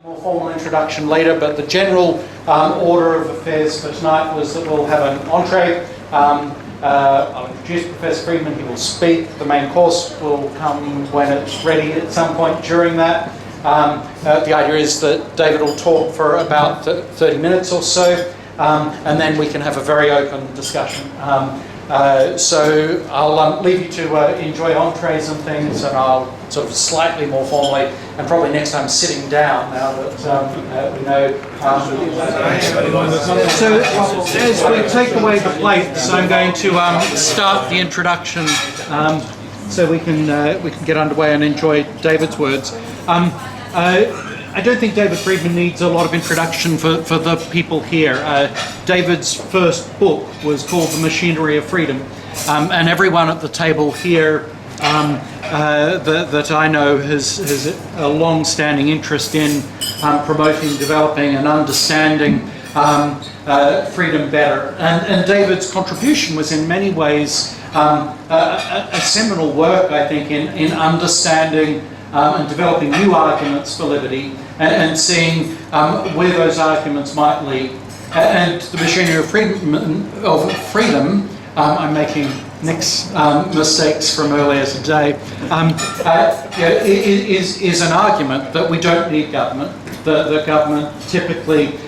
More formal introduction later, but the general order of affairs for tonight was that we'll have an entree. I'll introduce Professor Friedman, he will speak. The main course will come when it's ready at some point during that. The idea is that David will talk for about 30 minutes or so, and then we can have a very open discussion. So I'll leave you to enjoy entrees and things, and I'll sort of slightly more formally, and probably next time sitting down now that we know. So as we take away the plates, I'm going to start the introduction so we can get underway and enjoy David's words. I don't think David Friedman needs a lot of introduction for the people here. David's first book was called The Machinery of Freedom, and everyone at the table here that I know has a long-standing interest in promoting, developing and understanding freedom better. And David's contribution was in many ways a seminal work, I think, in understanding and developing new arguments for liberty and seeing where those arguments might lead. And the machinery of freedom, I'm making Nick's mistakes from earlier today, is an argument that we don't need government. The government typically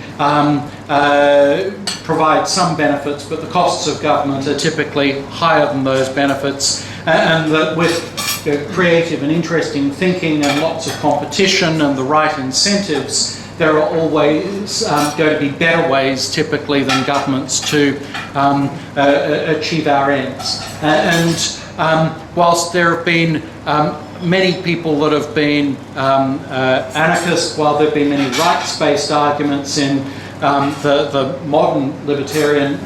provides some benefits, but the costs of government are typically higher than those benefits, and that with creative and interesting thinking and lots of competition and the right incentives, there are always going to be better ways typically than governments to achieve our ends. And whilst there have been many people that have been anarchist, while there have been many rights-based arguments in the modern libertarian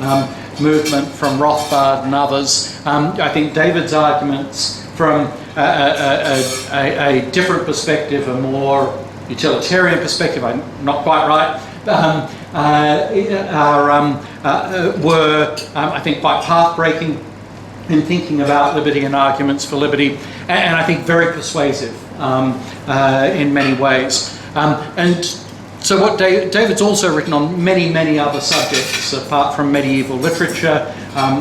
movement from Rothbard and others, I think David's arguments from a different perspective, a more utilitarian perspective, I'm not quite right, were, I think, quite path-breaking in thinking about liberty and arguments for liberty, and I think very persuasive in many ways. And so what David's also written on many, many other subjects apart from medieval literature.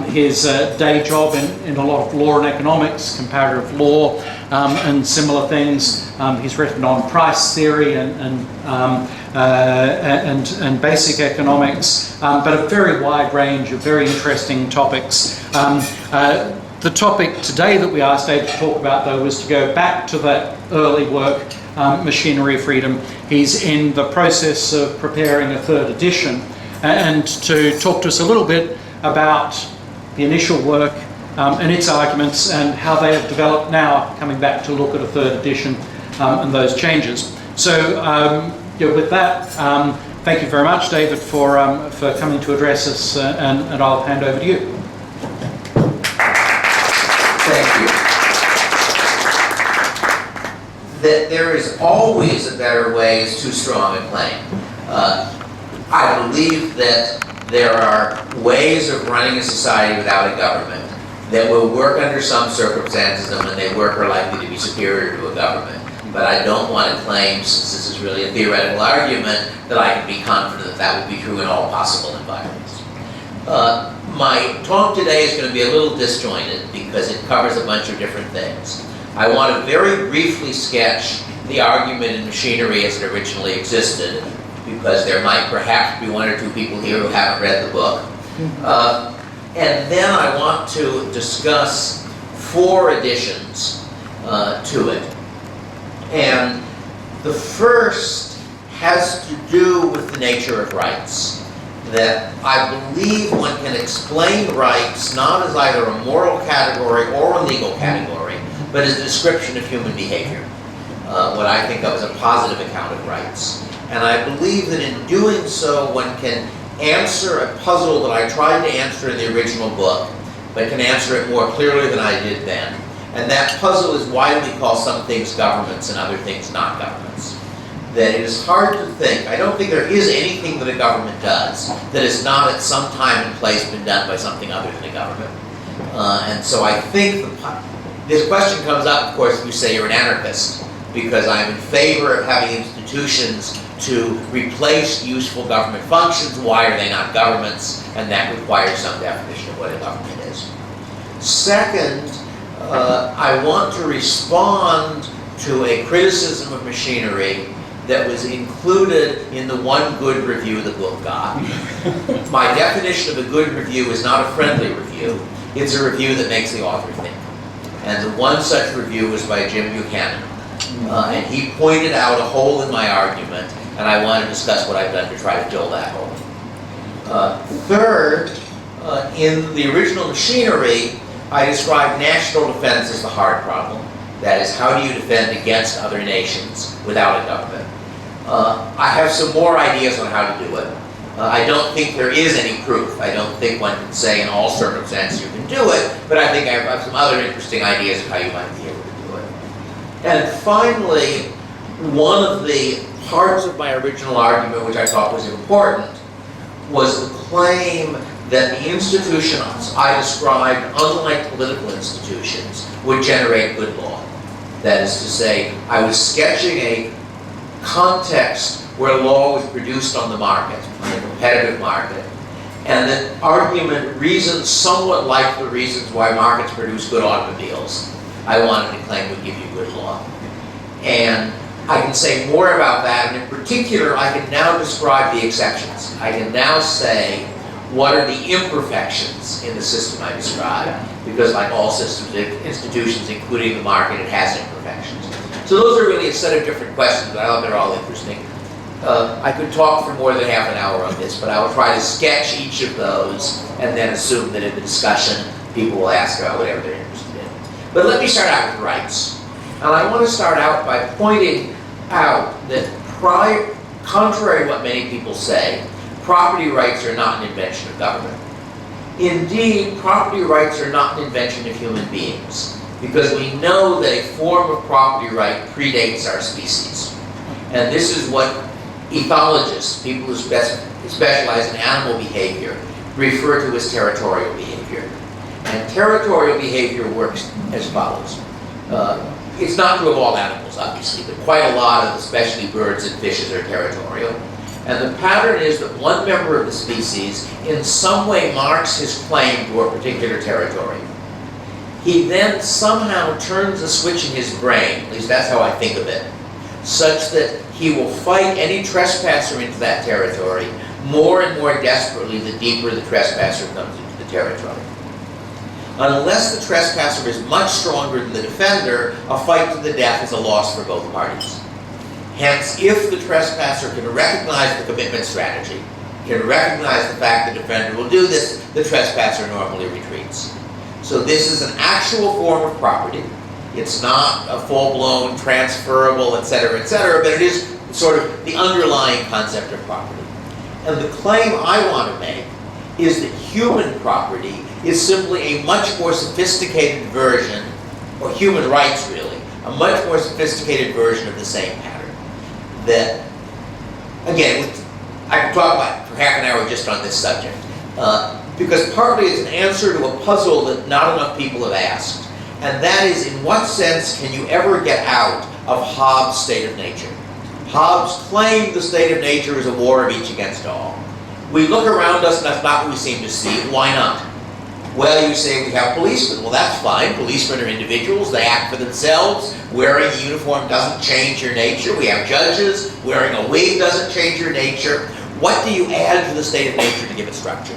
His day job in a lot of law and economics, comparative law, and similar things. He's written on price theory and basic economics, but a very wide range of very interesting topics. The topic today that we asked David to talk about, though, was to go back to that early work, Machinery of Freedom. He's in the process of preparing a third edition, and to talk to us a little bit about the initial work and its arguments and how they have developed now, coming back to look at a third edition and those changes. So with that, thank you very much, David, for coming to address us, and I'll hand over to you. Thank you. That there is always a better way is too strong a claim. I believe that there are ways of running a society without a government that will work under some circumstances, and when they work are likely to be superior to a government. But I don't want to claim, since this is really a theoretical argument, that I can be confident that that would be true in all possible environments. My talk today is going to be a little disjointed because it covers a bunch of different things. I want to very briefly sketch the argument in machinery as it originally existed, because there might perhaps be one or two people here who haven't read the book. And then I want to discuss 4 additions to it. And the first has to do with the nature of rights. That I believe one can explain rights not as either a moral category or a legal category, but as a description of human behavior. What I think of as a positive account of rights. And I believe that in doing so, one can answer a puzzle that I tried to answer in the original book, but can answer it more clearly than I did then. And that puzzle is why we call some things governments and other things not governments. That it is hard to think, I don't think there is anything that a government does that has not at some time and place been done by something other than a government. And so I think this question comes up, of course, if you say you're an anarchist, because I'm in favor of having institutions to replace useful government functions. Why are they not governments? And that requires some definition of what a government is. Second, I want to respond to a criticism of machinery that was included in the one good review the book got. My definition of a good review is not a friendly review. It's a review that makes the author think. And the one such review was by Jim Buchanan. And he pointed out a hole in my argument, and I want to discuss what I've done to try to fill that hole. Third, in the original machinery, I described national defense as the hard problem. That is, how do you defend against other nations without a government? I have some more ideas on how to do it. I don't think there is any proof. I don't think one can say in all circumstances you can do it, but I think I have some other interesting ideas of how you might be able to do it. And finally, one of the parts of my original argument which I thought was important was the claim that the institutions I described, unlike political institutions, would generate good law. That is to say, I was sketching a context where law was produced on the market, on the competitive market, and that argument reasons somewhat like the reasons why markets produce good automobiles. I wanted to claim would give you good law. And I can say more about that, and in particular, I can now describe the exceptions. I can now say what are the imperfections in the system I described, because like all systems, institutions, including the market, it has imperfections. So those are really a set of different questions, but I hope they're all interesting. I could talk for more than half an hour on this, but I will try to sketch each of those and then assume that in the discussion, people will ask about whatever they're interested in. But let me start out with rights. And I want to start out by pointing out that contrary to what many people say, property rights are not an invention of government. Indeed, property rights are not an invention of human beings, because we know that a form of property right predates our species. And this is what ethologists, people who specialize in animal behavior, refer to as territorial behavior. And territorial behavior works as follows. It's not true of all animals, obviously, but quite a lot of, especially birds and fishes, are territorial. And the pattern is that one member of the species in some way marks his claim to a particular territory. He then somehow turns a switch in his brain, at least that's how I think of it, such that he will fight any trespasser into that territory more and more desperately the deeper the trespasser comes into the territory. Unless the trespasser is much stronger than the defender, a fight to the death is a loss for both parties. Hence, if the trespasser can recognize the commitment strategy, can recognize the fact the defender will do this, the trespasser normally retreats. So this is an actual form of property. It's not a full-blown, transferable, etc., but it is sort of the underlying concept of property. And the claim I want to make is that human property is simply a much more sophisticated version, or human rights really, a much more sophisticated version of the same pattern. That, again, I could talk about for half an hour just on this subject, because partly it's an answer to a puzzle that not enough people have asked, and that is, in what sense can you ever get out of Hobbes' state of nature? Hobbes claimed the state of nature is a war of each against all. We look around us and that's not what we seem to see. Why not? Well, you say we have policemen. Well, that's fine. Policemen are individuals. They act for themselves. Wearing a uniform doesn't change your nature. We have judges. Wearing a wig doesn't change your nature. What do you add to the state of nature to give it structure?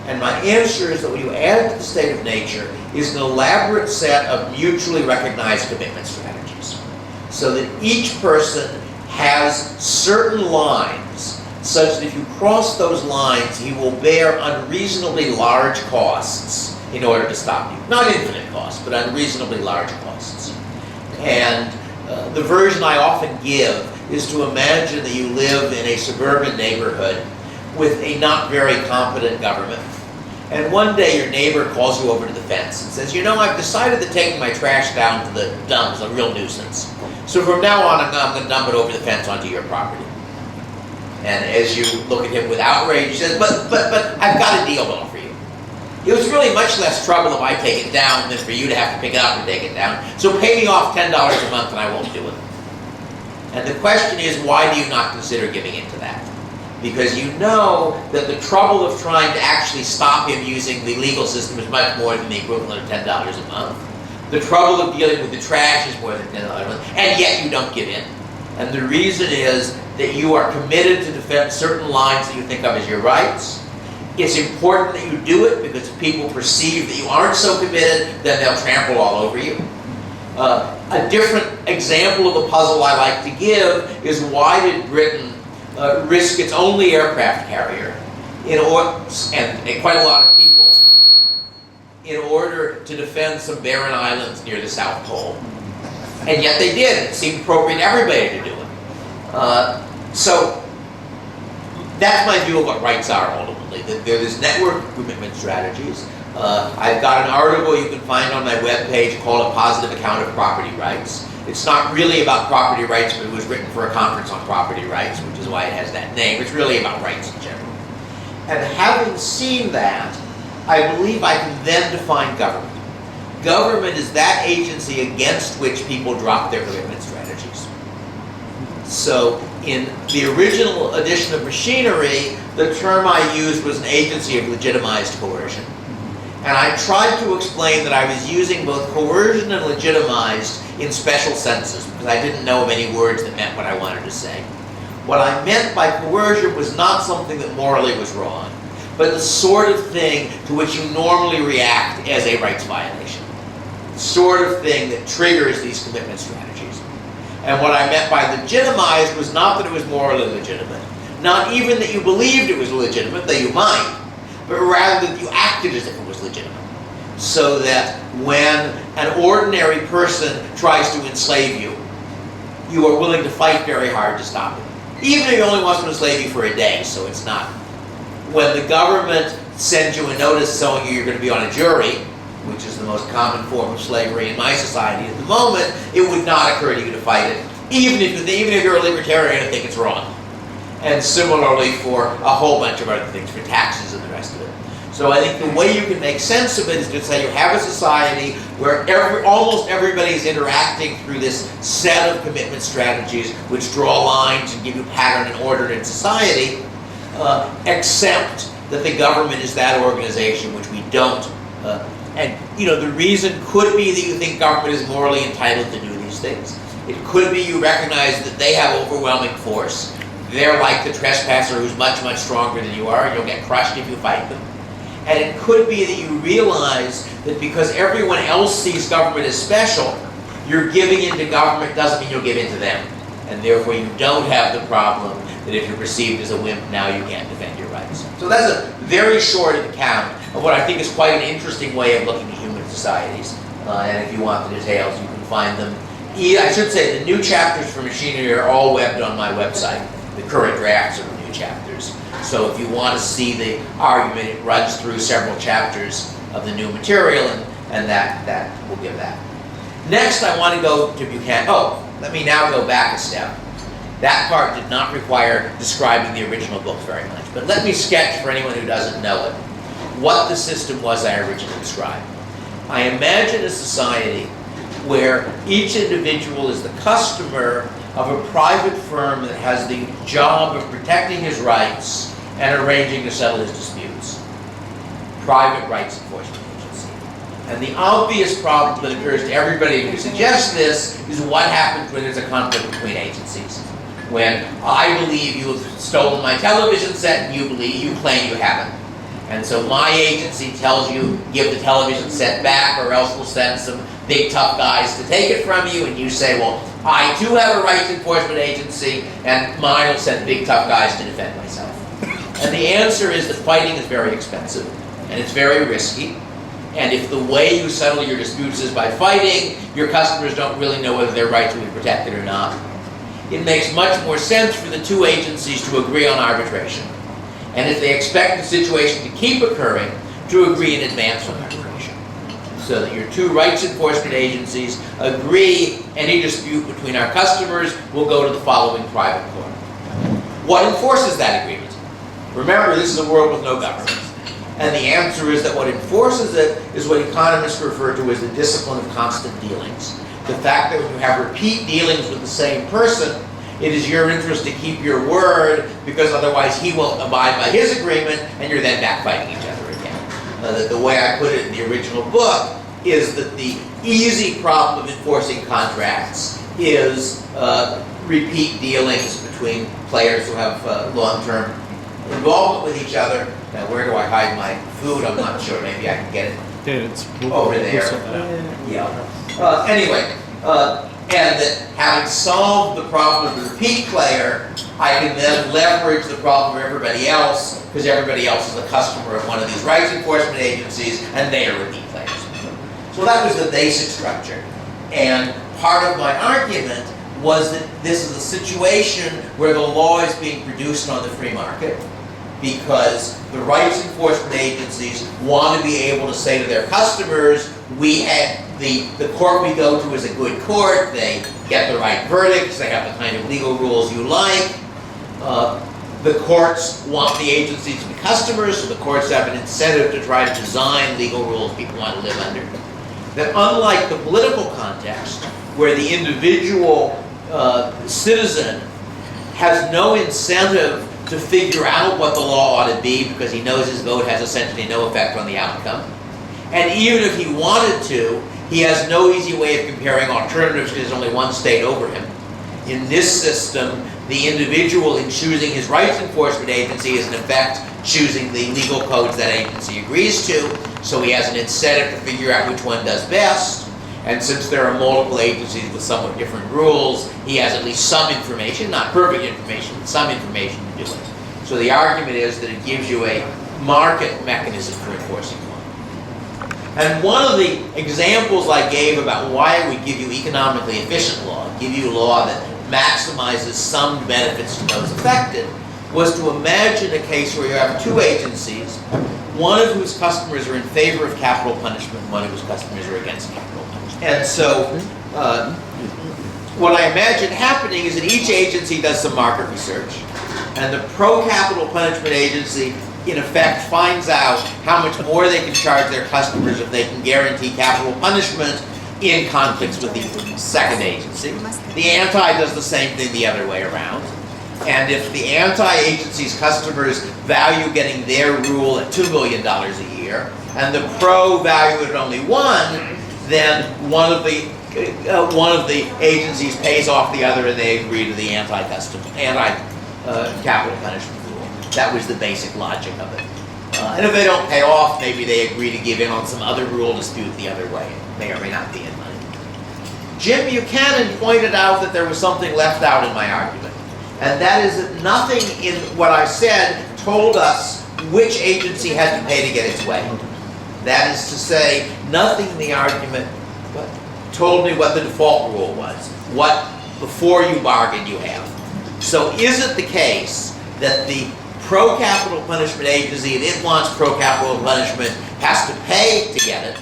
And my answer is that what you add to the state of nature is an elaborate set of mutually recognized commitment strategies. So that each person has certain lines such that if you cross those lines, he will bear unreasonably large costs in order to stop you. Not infinite costs, but unreasonably large costs. And the version I often give is to imagine that you live in a suburban neighborhood with a not very competent government. And one day your neighbor calls you over to the fence and says, you know, I've decided that taking my trash down to the dump is a real nuisance. So from now on, I'm going to dump it over the fence onto your property. And as you look at him with outrage, he says, but I've got a deal to offer you. It was really much less trouble if I take it down than for you to have to pick it up and take it down. So pay me off $10 a month and I won't do it. And the question is, why do you not consider giving in to that? Because you know that the trouble of trying to actually stop him using the legal system is much more than the equivalent of $10 a month. The trouble of dealing with the trash is more than $10 a month, and yet you don't give in. And the reason is that you are committed to defend certain lines that you think of as your rights. It's important that you do it because if people perceive that you aren't so committed, then they'll trample all over you. A different example of a puzzle I like to give is, why did Britain risk its only aircraft carrier and quite a lot of people in order to defend some barren islands near the South Pole? And yet they did. It seemed appropriate to everybody to do it. So that's my view of what rights are ultimately. That there's network commitment strategies. I've got an article you can find on my webpage called A Positive Account of Property Rights. It's not really about property rights, but it was written for a conference on property rights, which is why it has that name. It's really about rights in general. And having seen that, I believe I can then define government. Government is that agency against which people drop their commitment strategies. So in the original edition of Machinery, the term I used was an agency of legitimized coercion. And I tried to explain that I was using both coercion and legitimized in special senses, because I didn't know of any words that meant what I wanted to say. What I meant by coercion was not something that morally was wrong, but the sort of thing to which you normally react as a rights violation. The sort of thing that triggers these commitment strategies. And what I meant by legitimized was not that it was morally legitimate, not even that you believed it was legitimate, though you might, but rather that you acted as if it was legitimate. So that when an ordinary person tries to enslave you, you are willing to fight very hard to stop it. Even if he only wants to enslave you for a day, so it's not. When the government sends you a notice telling you you're going to be on a jury, which is the most common form of slavery in my society at the moment, it would not occur to you to fight it, even if you're a libertarian and think it's wrong. And similarly for a whole bunch of other things, for taxes and the rest of it. So I think the way you can make sense of it is to say you have a society where almost everybody is interacting through this set of commitment strategies which draw lines and give you pattern and order in society, except that the government is that organization which we don't. And the reason could be that you think government is morally entitled to do these things. It could be you recognize that they have overwhelming force. They're like the trespasser who's much, much stronger than you are, and you'll get crushed if you fight them. And it could be that you realize that because everyone else sees government as special, you're giving in to government doesn't mean you'll give in to them. And therefore you don't have the problem that if you're perceived as a wimp, now you can't defend your rights. So that's a very short account of what I think is quite an interesting way of looking at human societies. And if you want the details, you can find them. I should say the new chapters for Machinery are all webbed on my website. The current drafts of the new chapters. So if you want to see the argument, it runs through several chapters of the new material, and that will give that. Next, I want to go to Buchanan. Oh, let me now go back a step. That part did not require describing the original book very much, but let me sketch for anyone who doesn't know it what the system was I originally described. I imagine a society where each individual is the customer of a private firm that has the job of protecting his rights and arranging to settle his disputes. Private rights enforcement agency. And the obvious problem that occurs to everybody who suggests this is what happens when there's a conflict between agencies. When I believe you have stolen my television set and you claim you haven't. And so my agency tells you, give the television set back or else we'll send some big tough guys to take it from you, and you say, well, I too have a rights enforcement agency and mine will send big tough guys to defend myself. And the answer is that fighting is very expensive and it's very risky. And if the way you settle your disputes is by fighting, your customers don't really know whether their rights will be protected or not. It makes much more sense for the two agencies to agree on arbitration. And if they expect the situation to keep occurring, to agree in advance on arbitration. So that your two rights enforcement agencies agree any dispute between our customers will go to the following private court. What enforces that agreement? Remember, this is a world with no government. And the answer is that what enforces it is what economists refer to as the discipline of constant dealings. The fact that when you have repeat dealings with the same person, It is your interest to keep your word, because otherwise he won't abide by his agreement, and you're then backfighting each other again. The way I put it in the original book is that the easy problem of enforcing contracts is repeat dealings between players who have long-term involvement with each other. Now, where do I hide my food? I'm not sure. Maybe I can get it over there. Yeah. Anyway, and that having solved the problem of the repeat player, I can then leverage the problem of everybody else, because everybody else is a customer of one of these rights enforcement agencies, and they are repeat players. So that was the basic structure. And part of my argument was that this is a situation where the law is being produced on the free market, because the rights enforcement agencies want to be able to say to their customers, we had the court we go to is a good court, they get the right verdicts, they have the kind of legal rules you like. The courts want the agencies to be customers, so the courts have an incentive to try to design legal rules people want to live under. That unlike the political context, where the individual citizen has no incentive to figure out what the law ought to be, because he knows his vote has essentially no effect on the outcome. And even if he wanted to, he has no easy way of comparing alternatives because there's only one state over him. In this system, the individual in choosing his rights enforcement agency is in effect choosing the legal codes that agency agrees to, so he has an incentive to figure out which one does best. And since there are multiple agencies with somewhat different rules, he has at least some information, not perfect information, but some information to do it. So the argument is that it gives you a market mechanism for enforcing law. And one of the examples I gave about why we give you economically efficient law, give you law that maximizes some benefits to those affected, was to imagine a case where you have two agencies, one of whose customers are in favor of capital punishment, and one of whose customers are against capital punishment. And so, what I imagine happening is that each agency does some market research, and the pro-capital punishment agency, in effect, finds out how much more they can charge their customers if they can guarantee capital punishment in conflicts with the second agency. The anti does the same thing the other way around. And if the anti-agency's customers value getting their rule at $2 million a year, and the pro value it at only $1, then one of the agencies pays off the other, and they agree to the anti-capital punishment rule. That was the basic logic of it. And if they don't pay off, maybe they agree to give in on some other rule dispute the other way. It may or may not be in money. Jim Buchanan pointed out that there was something left out in my argument. And that is that nothing in what I said told us which agency had to pay to get its way. That is to say, nothing in the argument told me what the default rule was, what before you bargain you have. So is it the case that the pro-capital punishment agency, if it wants pro-capital punishment, has to pay to get it?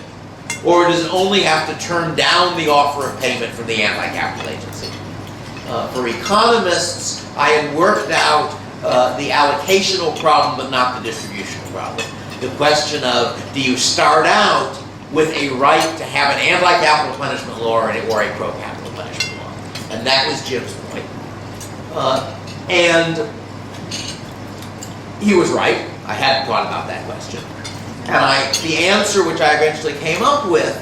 Or does it only have to turn down the offer of payment from the anti-capital agency? For economists, I had worked out the allocational problem, but not the distributional problem. The question of, do you start out with a right to have an anti-capital punishment law or a pro-capital punishment law? And that was Jim's point. And he was right. I hadn't thought about that question. And the answer which I eventually came up with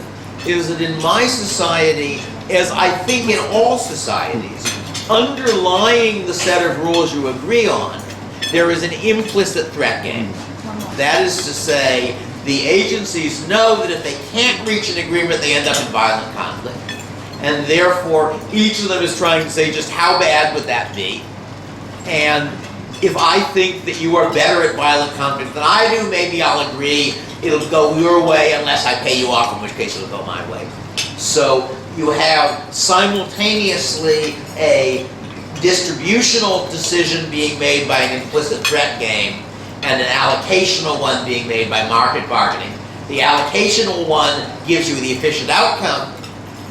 is that in my society, as I think in all societies, underlying the set of rules you agree on, there is an implicit threat game. That is to say, the agencies know that if they can't reach an agreement, they end up in violent conflict. And therefore, each of them is trying to say, just how bad would that be? And if I think that you are better at violent conflict than I do, maybe I'll agree it'll go your way unless I pay you off, in which case it'll go my way. So you have simultaneously a distributional decision being made by an implicit threat game and an allocational one being made by market bargaining. The allocational one gives you the efficient outcome,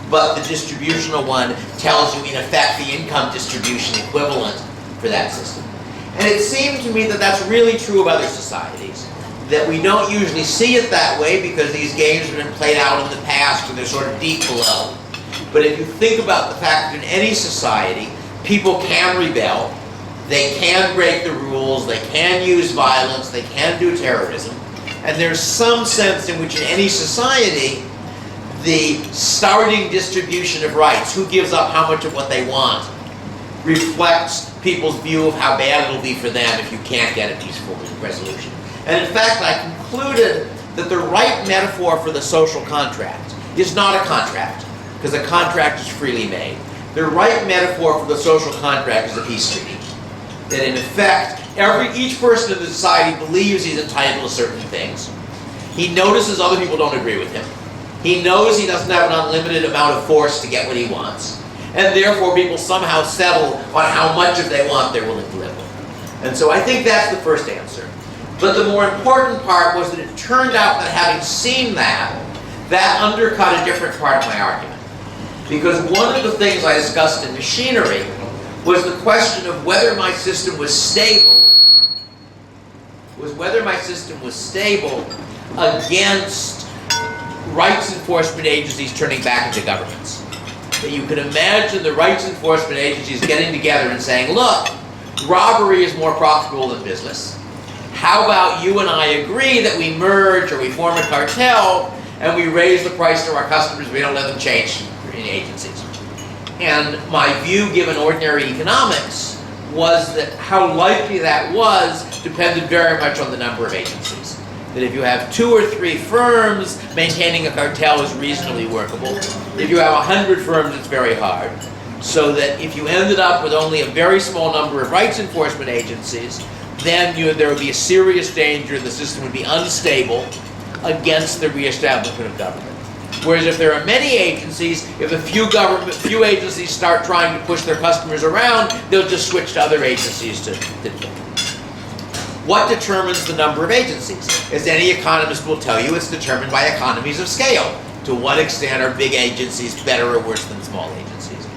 but the distributional one tells you in effect the income distribution equivalent for that system. And it seemed to me that that's really true of other societies, that we don't usually see it that way because these games have been played out in the past and they're sort of deep below. But if you think about the fact that in any society, people can rebel, they can break the rules, they can use violence, they can do terrorism, and there's some sense in which in any society, the starting distribution of rights, who gives up how much of what they want, reflects people's view of how bad it'll be for them if you can't get a peaceful resolution. And in fact, I concluded that the right metaphor for the social contract is not a contract, because a contract is freely made. The right metaphor for the social contract is a peace treaty. That in effect, each person in the society believes he's entitled to certain things. He notices other people don't agree with him. He knows he doesn't have an unlimited amount of force to get what he wants. And therefore people somehow settle on how much of they want they're willing to live with. And so I think that's the first answer. But the more important part was that it turned out that having seen that, that undercut a different part of my argument. Because one of the things I discussed in machinery was the question of whether my system was stable, against rights enforcement agencies turning back into governments. That you could imagine the rights enforcement agencies getting together and saying, look, robbery is more profitable than business. How about you and I agree that we merge or we form a cartel and we raise the price to our customers, we don't let them change in agencies. And my view, given ordinary economics, was that how likely that was depended very much on the number of agencies. That if you have 2 or 3 firms, maintaining a cartel is reasonably workable. If you have 100 firms, it's very hard. So that if you ended up with only a very small number of rights enforcement agencies, then there would be a serious danger the system would be unstable against the reestablishment of government. Whereas if there are many agencies, if a few agencies start trying to push their customers around, they'll just switch to other agencies to What determines the number of agencies? As any economist will tell you, it's determined by economies of scale. To what extent are big agencies better or worse than small agencies?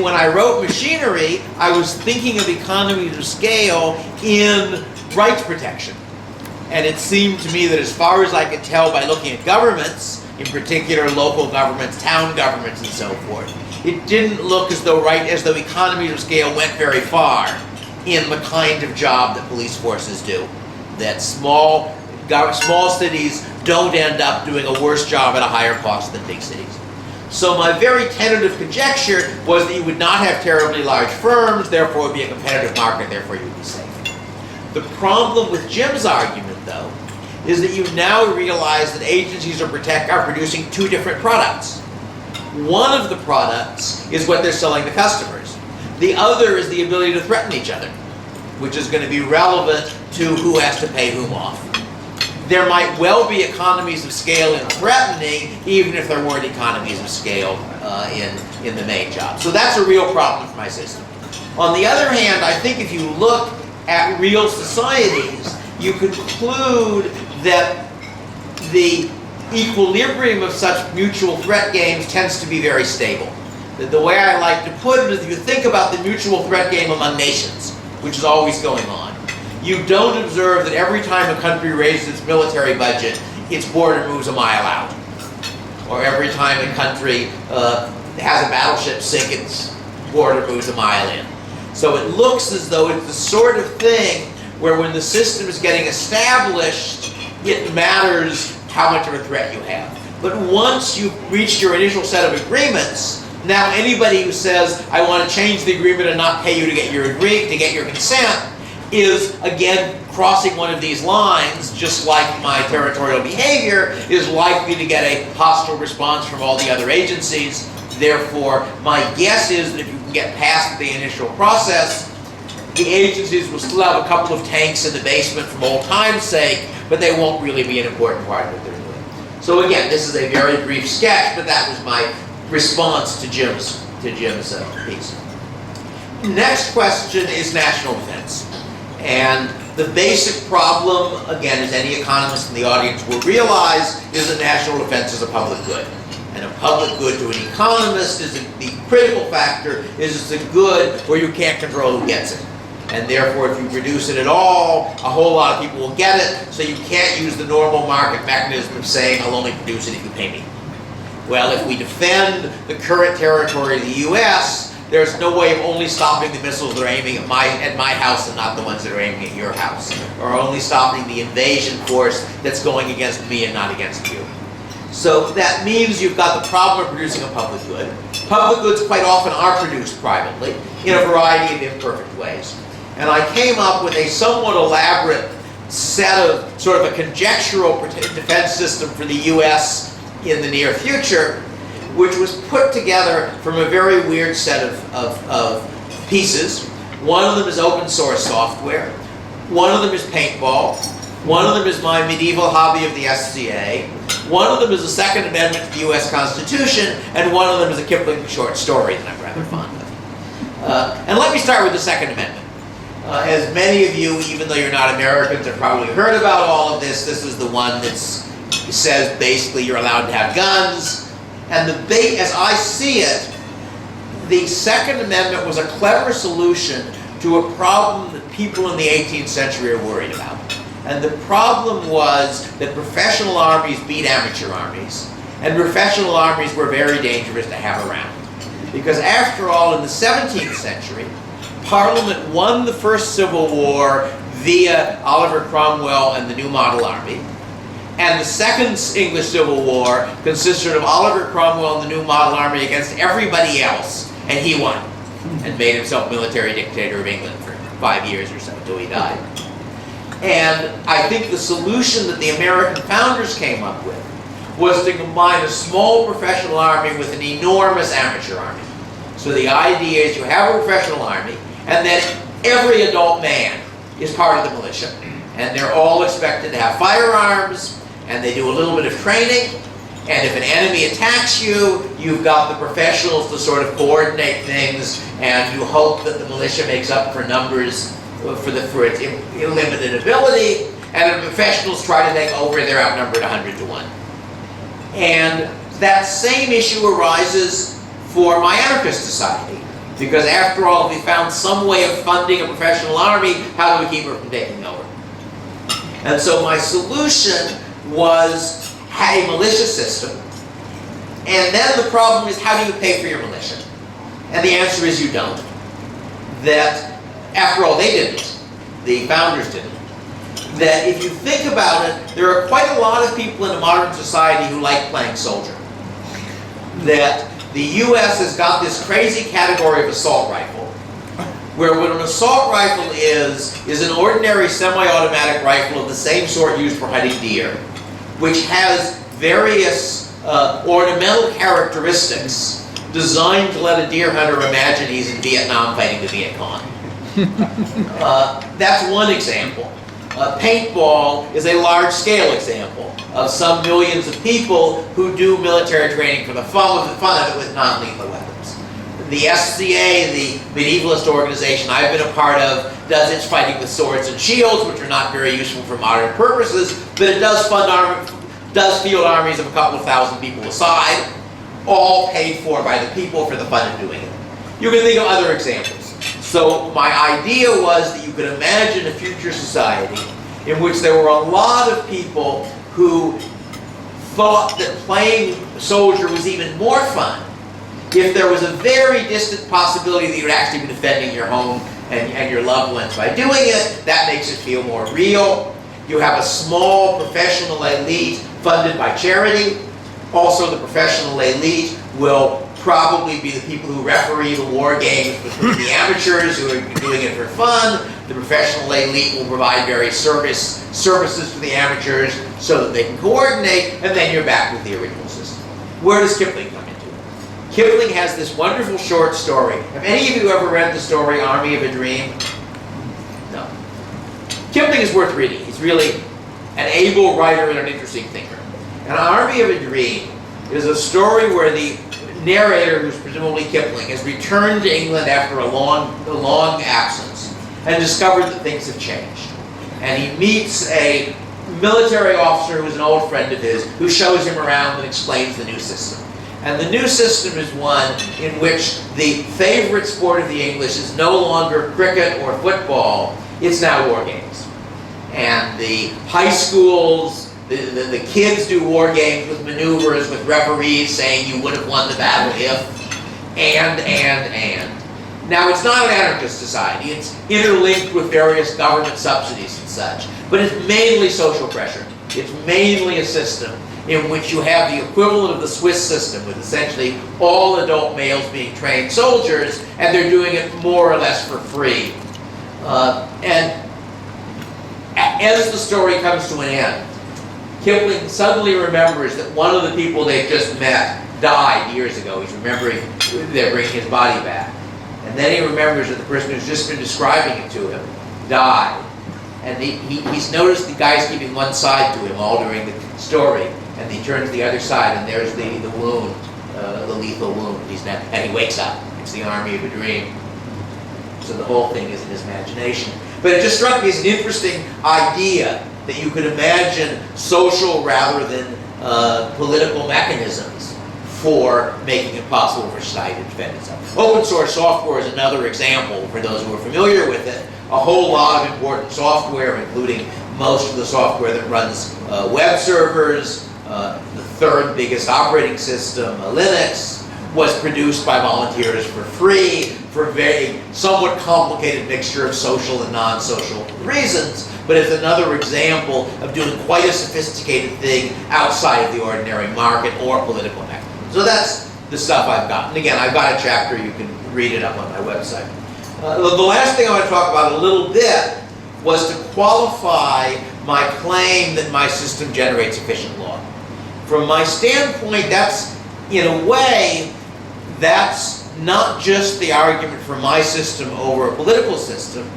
When I wrote Machinery, I was thinking of economies of scale in rights protection. And it seemed to me that as far as I could tell by looking at governments, in particular local governments, town governments, and so forth, it didn't look as though economies of scale went very far in the kind of job that police forces do. That small cities don't end up doing a worse job at a higher cost than big cities. So my very tentative conjecture was that you would not have terribly large firms, therefore it would be a competitive market, therefore you would be safe. The problem with Jim's argument, though, is that you now realize that agencies are producing 2 different products. One of the products is what they're selling to customers. The other is the ability to threaten each other, which is going to be relevant to who has to pay whom off. There might well be economies of scale in threatening, even if there weren't economies of scale in the main job. So that's a real problem for my system. On the other hand, I think if you look at real societies, you conclude that the equilibrium of such mutual threat games tends to be very stable. The way I like to put it is if you think about the mutual threat game among nations, which is always going on, you don't observe that every time a country raises its military budget, its border moves a mile out. Or every time a country has a battleship sink, its border moves a mile in. So it looks as though it's the sort of thing where when the system is getting established, it matters how much of a threat you have. But once you've reached your initial set of agreements, now anybody who says, I want to change the agreement and not pay you to get your consent, is again crossing one of these lines, just like my territorial behavior, is likely to get a hostile response from all the other agencies. Therefore, my guess is that if you can get past the initial process, the agencies will still have a couple of tanks in the basement from old time's sake, but they won't really be an important part of what they're doing. So again, this is a very brief sketch, but that was my response to Jim's piece. Next question is national defense. And the basic problem, again, as any economist in the audience will realize, is that national defense is a public good. And a public good to an economist is the critical factor is it's a good where you can't control who gets it. And therefore, if you reduce it at all, a whole lot of people will get it, so you can't use the normal market mechanism of saying, I'll only produce it if you pay me. Well, if we defend the current territory of the U.S., there's no way of only stopping the missiles that are aiming at my house and not the ones that are aiming at your house, or only stopping the invasion force that's going against me and not against you. So that means you've got the problem of producing a public good. Public goods quite often are produced privately in a variety of imperfect ways. And I came up with a somewhat elaborate set of sort of a conjectural defense system for the US in the near future, which was put together from a very weird set of pieces. One of them is open source software. One of them is paintball. One of them is my medieval hobby of the SCA. One of them is the Second Amendment to the US Constitution, and one of them is a Kipling short story that I'm rather fond of. And let me start with the Second Amendment. As many of you, even though you're not Americans, have probably heard about all of this. This is the one that says basically you're allowed to have guns. And as I see it, the Second Amendment was a clever solution to a problem that people in the 18th century are worried about. And the problem was that professional armies beat amateur armies. And professional armies were very dangerous to have around. Because after all, in the 17th century, Parliament won the first Civil War via Oliver Cromwell and the New Model Army. And the Second English Civil War consisted of Oliver Cromwell and the New Model Army against everybody else, and he won, and made himself military dictator of England for 5 years or so, until he died. And I think the solution that the American founders came up with was to combine a small professional army with an enormous amateur army. So the idea is you have a professional army, and then every adult man is part of the militia. And they're all expected to have firearms, and they do a little bit of training. And if an enemy attacks you, you've got the professionals to sort of coordinate things, and you hope that the militia makes up for numbers for its limited ability, and the professionals try to take over, they're outnumbered 100 to 1. And that same issue arises for my anarchist society, because after all, if we found some way of funding a professional army, how do we keep her from taking over? And so my solution was a militia system. And then the problem is, how do you pay for your militia? And the answer is you don't. That, after all, they didn't. The founders didn't. That if you think about it, there are quite a lot of people in a modern society who like playing soldier. That the US has got this crazy category of assault rifle, where what an assault rifle is an ordinary semi-automatic rifle of the same sort used for hunting deer, which has various ornamental characteristics designed to let a deer hunter imagine he's in Vietnam fighting the Viet Cong. That's one example. Paintball is a large-scale example of some millions of people who do military training for the fun of it with non-lethal weapons. The SCA, the medievalist organization I've been a part of, does its fighting with swords and shields, which are not very useful for modern purposes, but it does field armies of a couple of thousand people aside, all paid for by the people for the fun of doing it. You can think of other examples. So my idea was that you could imagine a future society in which there were a lot of people who thought that playing soldier was even more fun if there was a very distant possibility that you'd actually be defending your home and your loved ones by doing it. That makes it feel more real. You have a small professional elite funded by charity. Also, the professional elite will probably be the people who referee the war games between the amateurs who are doing it for fun. The professional elite will provide various services to the amateurs so that they can coordinate, and then you're back with the original system. Where does Kipling come into it? Kipling has this wonderful short story. Have any of you ever read the story Army of a Dream? No. Kipling is worth reading. He's really an able writer and an interesting thinker. An Army of a Dream is a story where the narrator, who's presumably Kipling, has returned to England after a long absence and discovered that things have changed. And he meets a military officer who's an old friend of his, who shows him around and explains the new system. And the new system is one in which the favorite sport of the English is no longer cricket or football, it's now war games. And the high schools, the kids do war games with maneuvers, with referees saying you would have won the battle if, and. Now, it's not an anarchist society. It's interlinked with various government subsidies and such. But it's mainly social pressure. It's mainly a system in which you have the equivalent of the Swiss system, with essentially all adult males being trained soldiers, and they're doing it more or less for free. And as the story comes to an end, Kipling suddenly remembers that one of the people they've just met died years ago. He's remembering they're bringing his body back. And then he remembers that the person who's just been describing it to him died. And he's noticed the guy's keeping one side to him all during the story. And he turns to the other side, and there's the wound, the lethal wound. And he wakes up. It's the army of a dream. So the whole thing is in his imagination. But it just struck me as an interesting idea that you could imagine social rather than political mechanisms for making it possible for society to defend itself. Open source software is another example for those who are familiar with it. A whole lot of important software, including most of the software that runs web servers, the third biggest operating system, Linux, was produced by volunteers for free for a very somewhat complicated mixture of social and non-social reasons, but it's another example of doing quite a sophisticated thing outside of the ordinary market or political mechanism. So that's the stuff I've got. And again, I've got a chapter, you can read it up on my website. The last thing I want to talk about a little bit was to qualify my claim that my system generates efficient law. From my standpoint, that's, in a way, that's not just the argument for my system over a political system.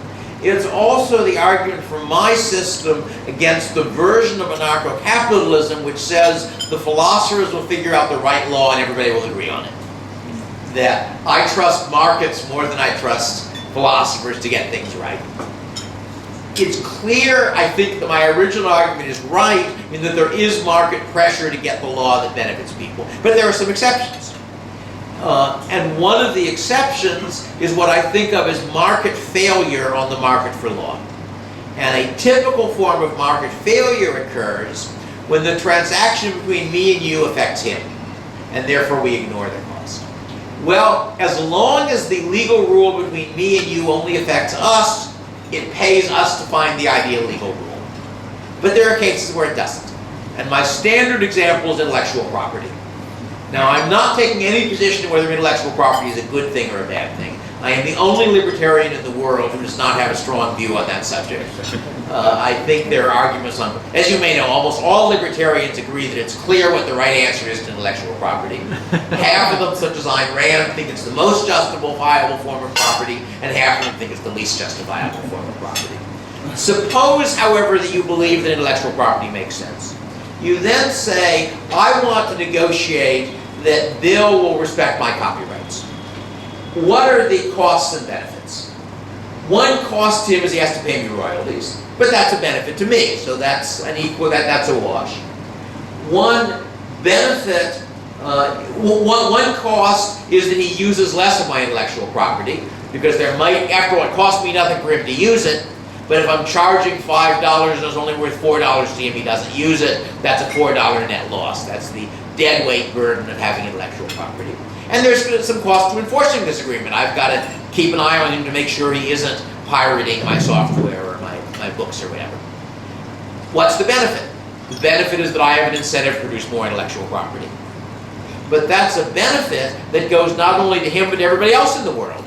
It's also the argument for my system against the version of anarcho-capitalism which says the philosophers will figure out the right law and everybody will agree on it. That I trust markets more than I trust philosophers to get things right. It's clear, I think, that my original argument is right in that there is market pressure to get the law that benefits people. But there are some exceptions. And one of the exceptions is what I think of as market failure on the market for law. And a typical form of market failure occurs when the transaction between me and you affects him, and therefore we ignore the cost. Well, as long as the legal rule between me and you only affects us, it pays us to find the ideal legal rule. But there are cases where it doesn't. And my standard example is intellectual property. Now, I'm not taking any position whether intellectual property is a good thing or a bad thing. I am the only libertarian in the world who does not have a strong view on that subject. I think there are arguments on, as you may know, almost all libertarians agree that it's clear what the right answer is to intellectual property. Half of them, such as Ayn Rand, think it's the most justifiable form of property, and half of them think it's the least justifiable form of property. Suppose, however, that you believe that intellectual property makes sense. You then say, I want to negotiate that Bill will respect my copyrights. What are the costs and benefits? One cost to him is he has to pay me royalties, but that's a benefit to me, so that's an equal, that's a wash. One benefit, one cost is that he uses less of my intellectual property, because there might, after all, it costs me nothing for him to use it, but if I'm charging $5 and it's only worth $4 to him, he doesn't use it, that's a $4 net loss. That's the dead weight burden of having intellectual property. And there's some cost to enforcing this agreement. I've got to keep an eye on him to make sure he isn't pirating my software or my books or whatever. What's the benefit? The benefit is that I have an incentive to produce more intellectual property. But that's a benefit that goes not only to him but to everybody else in the world.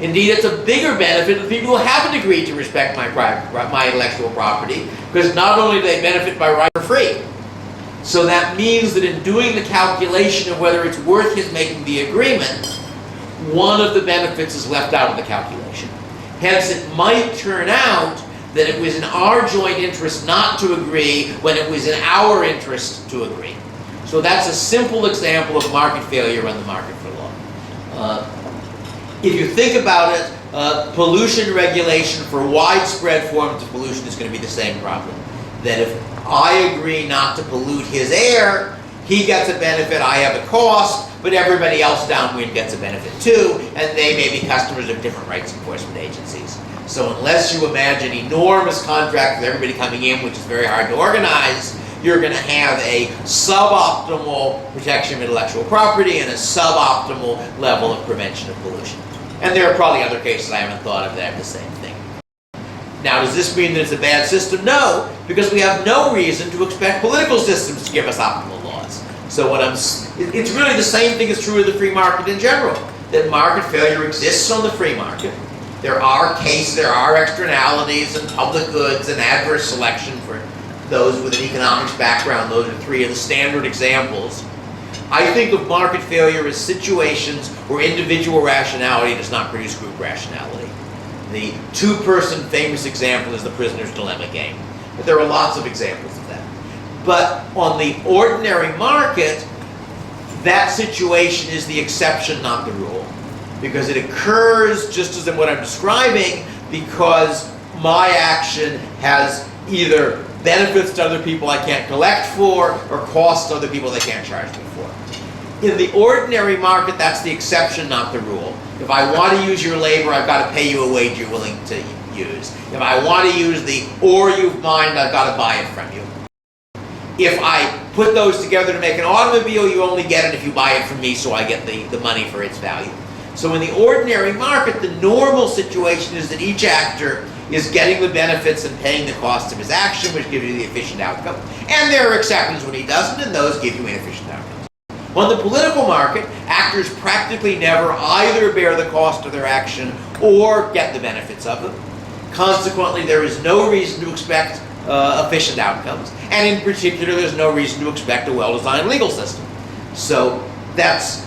Indeed, it's a bigger benefit to the people who haven't agreed to respect my intellectual property, because not only do they benefit by right for free. So that means that in doing the calculation of whether it's worth his making the agreement, one of the benefits is left out of the calculation. Hence, it might turn out that it was in our joint interest not to agree when it was in our interest to agree. So that's a simple example of market failure on the market for law. If you think about it, pollution regulation for widespread forms of pollution is going to be the same problem. That if I agree not to pollute his air, he gets a benefit, I have a cost, but everybody else downwind gets a benefit too, and they may be customers of different rights enforcement agencies. So unless you imagine enormous contracts with everybody coming in, which is very hard to organize, you're going to have a suboptimal protection of intellectual property and a suboptimal level of prevention of pollution. And there are probably other cases I haven't thought of that have the same thing. Now, does this mean that it's a bad system? No, because we have no reason to expect political systems to give us optimal laws. So it's really the same thing is true of the free market in general, that market failure exists on the free market. There are cases, there are externalities and public goods and adverse selection for those with an economics background. Those are three of the standard examples. I think of market failure as situations where individual rationality does not produce group rationality. The two-person famous example is the prisoner's dilemma game. But there are lots of examples of that. But on the ordinary market, that situation is the exception, not the rule. Because it occurs, just as in what I'm describing, because my action has either benefits to other people I can't collect for, or costs to other people they can't charge me for. In the ordinary market, that's the exception, not the rule. If I want to use your labor, I've got to pay you a wage you're willing to use. If I want to use the ore you've mined, I've got to buy it from you. If I put those together to make an automobile, you only get it if you buy it from me, so I get the money for its value. So in the ordinary market, the normal situation is that each actor is getting the benefits and paying the cost of his action, which gives you the efficient outcome. And there are exceptions when he doesn't, and those give you inefficient outcomes. On the political market, actors practically never either bear the cost of their action or get the benefits of them. Consequently, there is no reason to expect efficient outcomes, and in particular, there's no reason to expect a well-designed legal system. So that's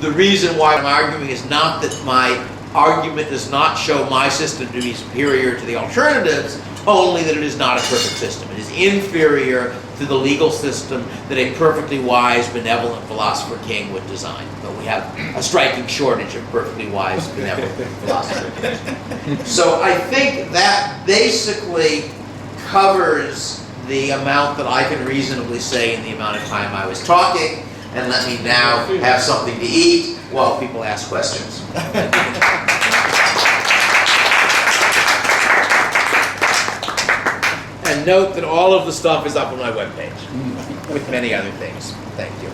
the reason why I'm arguing is not that my argument does not show my system to be superior to the alternatives, only that it is not a perfect system. It is inferior to the legal system that a perfectly wise, benevolent philosopher king would design. But we have a striking shortage of perfectly wise, benevolent philosophers. So I think that basically covers the amount that I can reasonably say in the amount of time I was talking. And let me now have something to eat while people ask questions. And note that all of the stuff is up on my webpage, with many other things. Thank you.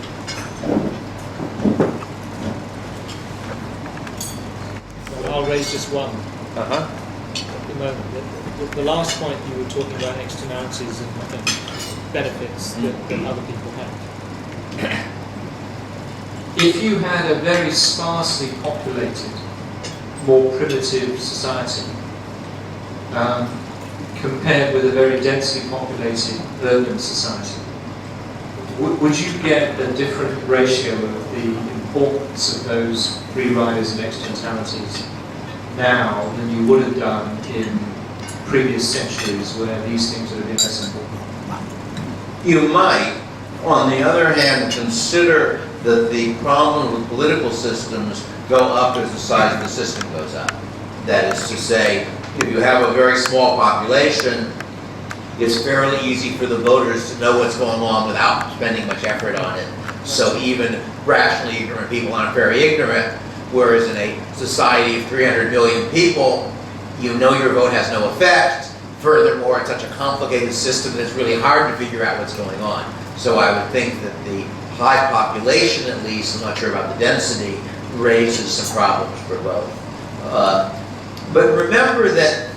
Well, I'll raise just one. At the moment, the last point you were talking about externalities and benefits that other people have. If you had a very sparsely populated, more primitive society, compared with a very densely populated urban society, would you get a different ratio of the importance of those free riders and externalities now than you would have done in previous centuries where these things would have been less important? You might, on the other hand, consider that the problem with political systems go up as the size of the system goes up. That is to say, if you have a very small population, it's fairly easy for the voters to know what's going on without spending much effort on it. So even rationally ignorant people aren't very ignorant, whereas in a society of 300 million people, you know your vote has no effect. Furthermore, it's such a complicated system that it's really hard to figure out what's going on. So I would think that the high population, at least, I'm not sure about the density, raises some problems for both. But remember that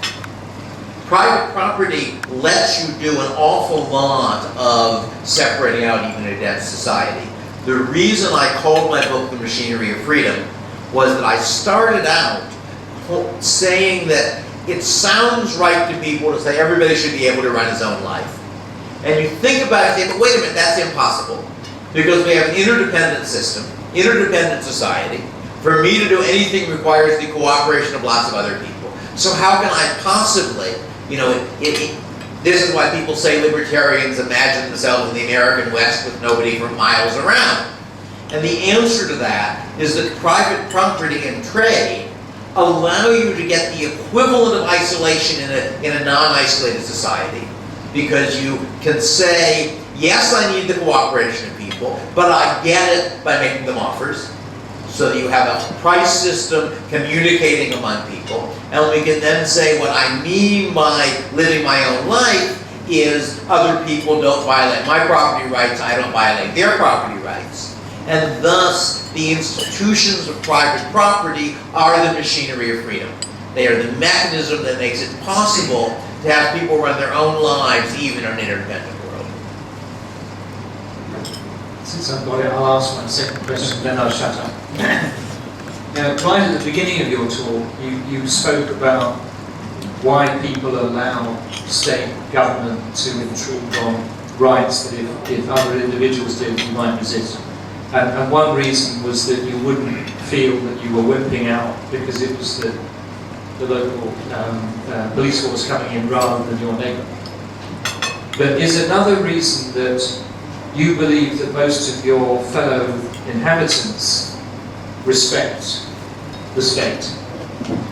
private property lets you do an awful lot of separating out even a dense society. The reason I called my book The Machinery of Freedom was that I started out saying that it sounds right to people to say everybody should be able to run his own life. And you think about it and say, but wait a minute, that's impossible. Because we have an interdependent system, interdependent society. For me to do anything requires the cooperation of lots of other people. So how can I possibly, this is why people say libertarians imagine themselves in the American West with nobody for miles around. And the answer to that is that private property and trade allow you to get the equivalent of isolation in a non-isolated society. Because you can say, yes, I need the cooperation of people, but I get it by making them offers. So that you have a price system communicating among people. And we can then say what I mean by living my own life is other people don't violate my property rights, I don't violate their property rights. And thus, the institutions of private property are the machinery of freedom. They are the mechanism that makes it possible to have people run their own lives, even in an interdependent world. Since I've got it, I'll ask my second question, then I'll shut up. Now, right at the beginning of your talk, you spoke about why people allow state government to intrude on rights that if other individuals did, you might resist. And one reason was that you wouldn't feel that you were wimping out because it was the local police force coming in rather than your neighbour. But is another reason that you believe that most of your fellow inhabitants respect the state?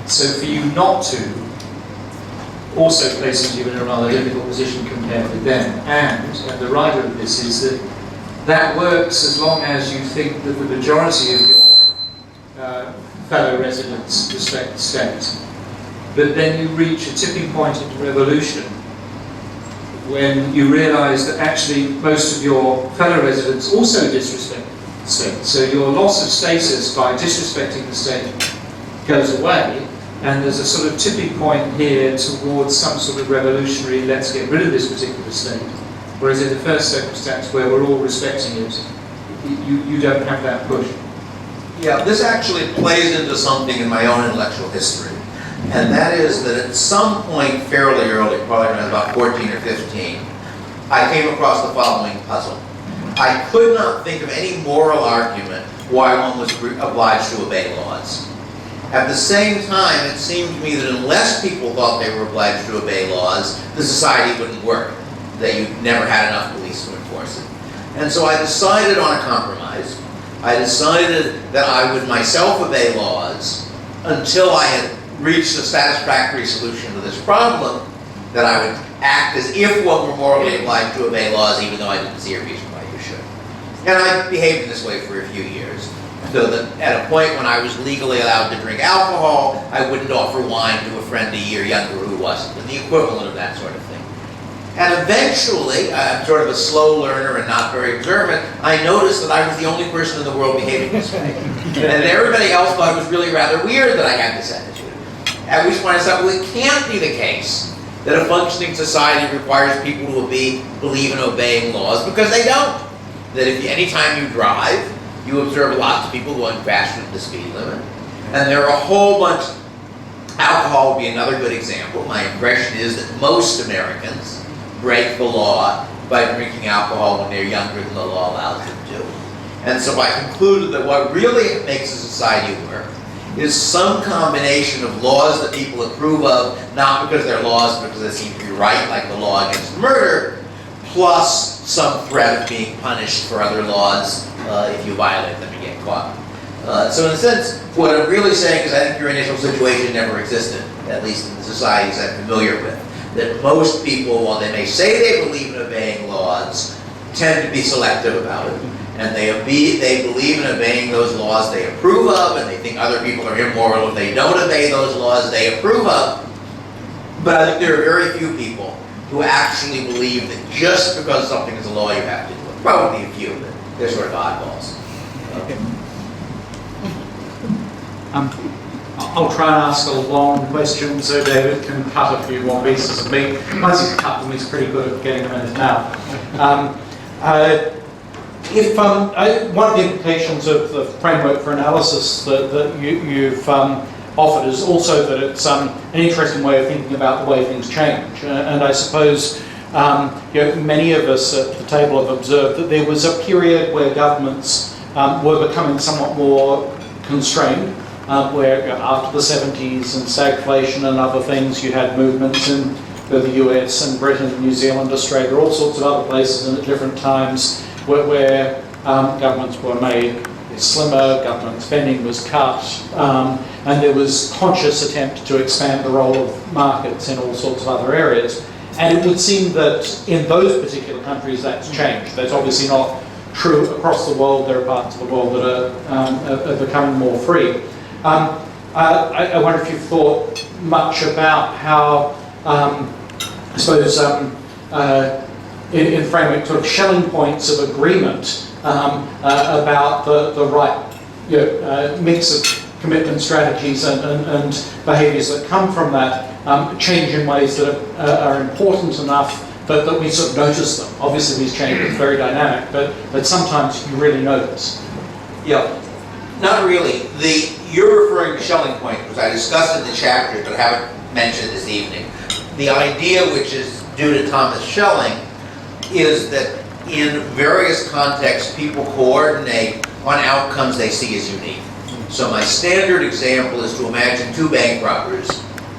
So for you not to also places you in a rather difficult position compared with them. And the writer of this is that works as long as you think that the majority of your fellow residents respect the state. But then you reach a tipping point in the revolution when you realise that actually most of your fellow residents also disrespect the state. So your loss of status by disrespecting the state goes away, and there's a sort of tipping point here towards some sort of revolutionary, let's get rid of this particular state. Whereas in the first circumstance where we're all respecting it, you don't have that push. Yeah, this actually plays into something in my own intellectual history. And that is that at some point fairly early, probably when I was about 14 or 15, I came across the following puzzle. I could not think of any moral argument why one was obliged to obey laws. At the same time, it seemed to me that unless people thought they were obliged to obey laws, the society wouldn't work, that you never had enough police to enforce it. And so I decided on a compromise. I decided that I would myself obey laws until I had reached a satisfactory solution to this problem, that I would act as if one were morally obliged to obey laws, even though I didn't see a reason why you should. And I behaved in this way for a few years, so that at a point when I was legally allowed to drink alcohol, I wouldn't offer wine to a friend a year younger who wasn't, and the equivalent of that sort of thing. And eventually, I'm sort of a slow learner and not very observant, I noticed that I was the only person in the world behaving this way. And everybody else thought it was really rather weird that I had this attitude. At which point I thought, well, it can't be the case that a functioning society requires people to believe in obeying laws, because they don't. That if anytime you drive, you observe lots of people going faster than the speed limit. And there are a whole bunch. Alcohol would be another good example. My impression is that most Americans break the law by drinking alcohol when they're younger than the law allows them to. And so I concluded that what really makes a society work is some combination of laws that people approve of, not because they're laws, but because they seem to be right, like the law against murder, plus some threat of being punished for other laws if you violate them and get caught. So in a sense, what I'm really saying is I think your initial situation never existed, at least in the societies I'm familiar with. That most people, while they may say they believe in obeying laws, tend to be selective about it. And they believe in obeying those laws they approve of, and they think other people are immoral if they don't obey those laws they approve of. But I think there are very few people who actually believe that just because something is a law you have to do it. Probably a few, but they're sort of oddballs. I'll try and ask a long question so David can cut a few more pieces of meat. Once he's cut them, he's pretty good at getting them in his mouth. One of the implications of the framework for analysis that you've offered is also that it's an interesting way of thinking about the way things change. And I suppose many of us at the table have observed that there was a period where governments were becoming somewhat more constrained, where after the 70s and stagflation and other things, you had movements in the US and Britain, New Zealand, Australia, all sorts of other places, and at different times where governments were made slimmer, government spending was cut, and there was conscious attempt to expand the role of markets in all sorts of other areas. And it would seem that in those particular countries that's changed. That's obviously not true across the world. There are parts of the world that are becoming more free. I wonder if you've thought much about how, I suppose, in the framework sort of Schelling points of agreement about the right mix of commitment strategies and behaviours that come from that change in ways that are important enough that we sort of notice them. Obviously these changes are very dynamic, but sometimes you really notice. Yeah, not really. You're referring to Schelling point, which I discussed in the chapter, but haven't mentioned this evening. The idea, which is due to Thomas Schelling, is that in various contexts, people coordinate on outcomes they see as unique. So my standard example is to imagine two bank robbers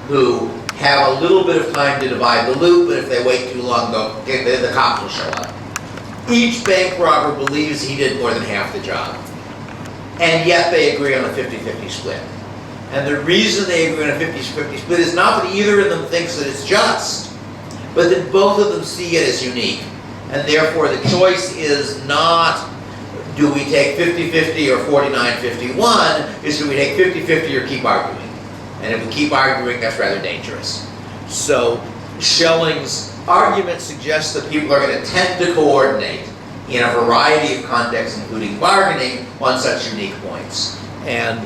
who have a little bit of time to divide the loot, but if they wait too long, the cops will show up. Each bank robber believes he did more than half the job, and yet they agree on a 50-50 split. And the reason they agree on a 50-50 split is not that either of them thinks that it's just, but that both of them see it as unique. And therefore the choice is not, do we take 50-50 or 49-51, is do we take 50-50 or keep arguing? And if we keep arguing, that's rather dangerous. So Schelling's argument suggests that people are going to tend to coordinate in a variety of contexts, including bargaining, on such unique points. And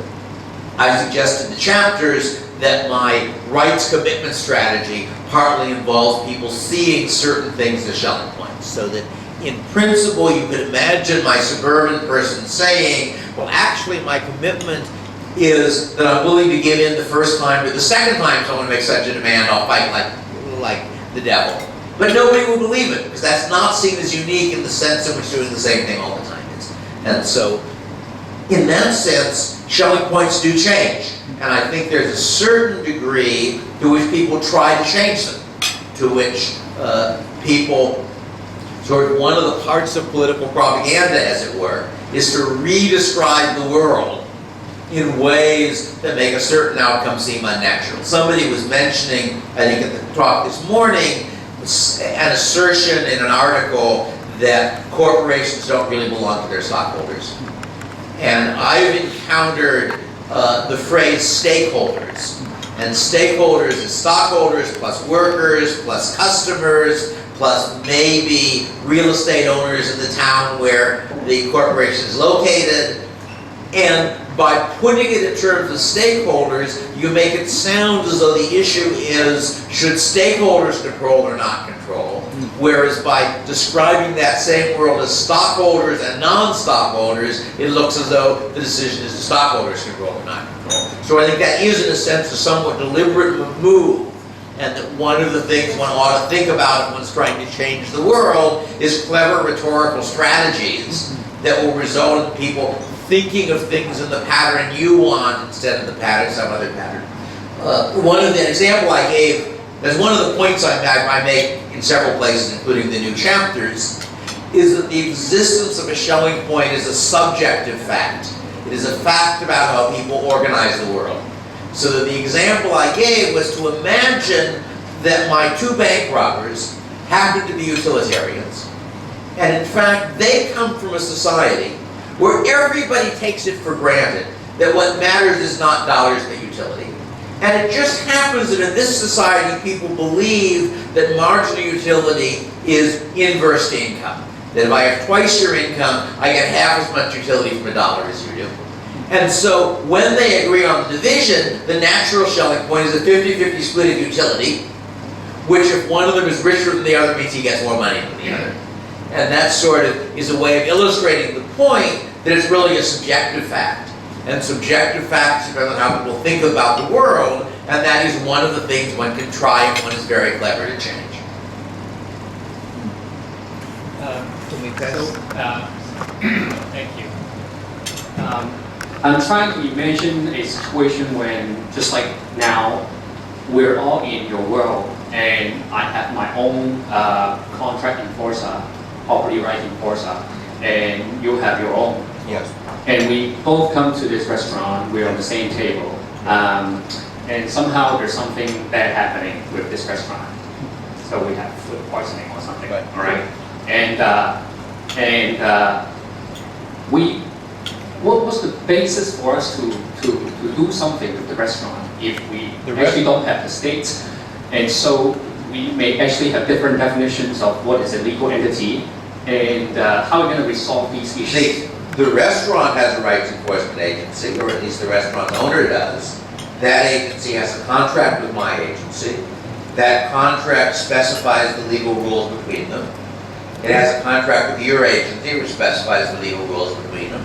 I suggest in the chapters that my rights commitment strategy partly involves people seeing certain things as Schelling points, so that in principle you could imagine my suburban person saying, well, actually my commitment is that I'm willing to give in the first time, but the second time someone makes such a demand, I'll fight like the devil. But nobody will believe it, because that's not seen as unique in the sense in which doing the same thing all the time is. And so, in that sense, Schelling points do change. And I think there's a certain degree to which people try to change them, to which people, sort of one of the parts of political propaganda, as it were, is to re-describe the world in ways that make a certain outcome seem unnatural. Somebody was mentioning, I think at the talk this morning, an assertion in an article that corporations don't really belong to their stockholders. And I've encountered the phrase stakeholders. And stakeholders is stockholders plus workers plus customers plus maybe real estate owners in the town where the corporation is located. And by putting it in terms of stakeholders, you make it sound as though the issue is, should stakeholders control or not control? Whereas by describing that same world as stockholders and non-stockholders, it looks as though the decision is, do stockholders control or not control? So I think that is, in a sense, a somewhat deliberate move, and that one of the things one ought to think about if one's trying to change the world is clever rhetorical strategies that will result in people thinking of things in the pattern you want instead of the pattern, some other pattern. One of the example I gave, as one of the points I make in several places, including the new chapters, is that the existence of a Schelling point is a subjective fact. It is a fact about how people organize the world. So that the example I gave was to imagine that my two bank robbers happen to be utilitarians. And in fact, they come from a society where everybody takes it for granted that what matters is not dollars but utility. And it just happens that in this society people believe that marginal utility is inverse to income. That if I have twice your income, I get half as much utility from a dollar as you do. And so when they agree on the division, the natural Schelling point is a 50-50 split of utility, which if one of them is richer than the other means he gets more money than the other. And that sort of is a way of illustrating the point that it's really a subjective fact. And subjective facts depend on how people think about the world, and that is one of the things one can try if one is very clever to change. Thank you. I'm trying to imagine a situation when, just like now, we're all in your world, and I have my own contract enforcer, property right enforcer, and you have your own. Yes. And we both come to this restaurant, we're on the same table, and somehow there's something bad happening with this restaurant. So we have food poisoning or something, Right. all right? What was the basis for us to do something with the restaurant if we actually don't have the states? And so we may actually have different definitions of what is a legal entity, and how are we going to resolve these issues? The restaurant has a rights enforcement agency, or at least the restaurant owner does. That agency has a contract with my agency. That contract specifies the legal rules between them. It has a contract with your agency, which specifies the legal rules between them.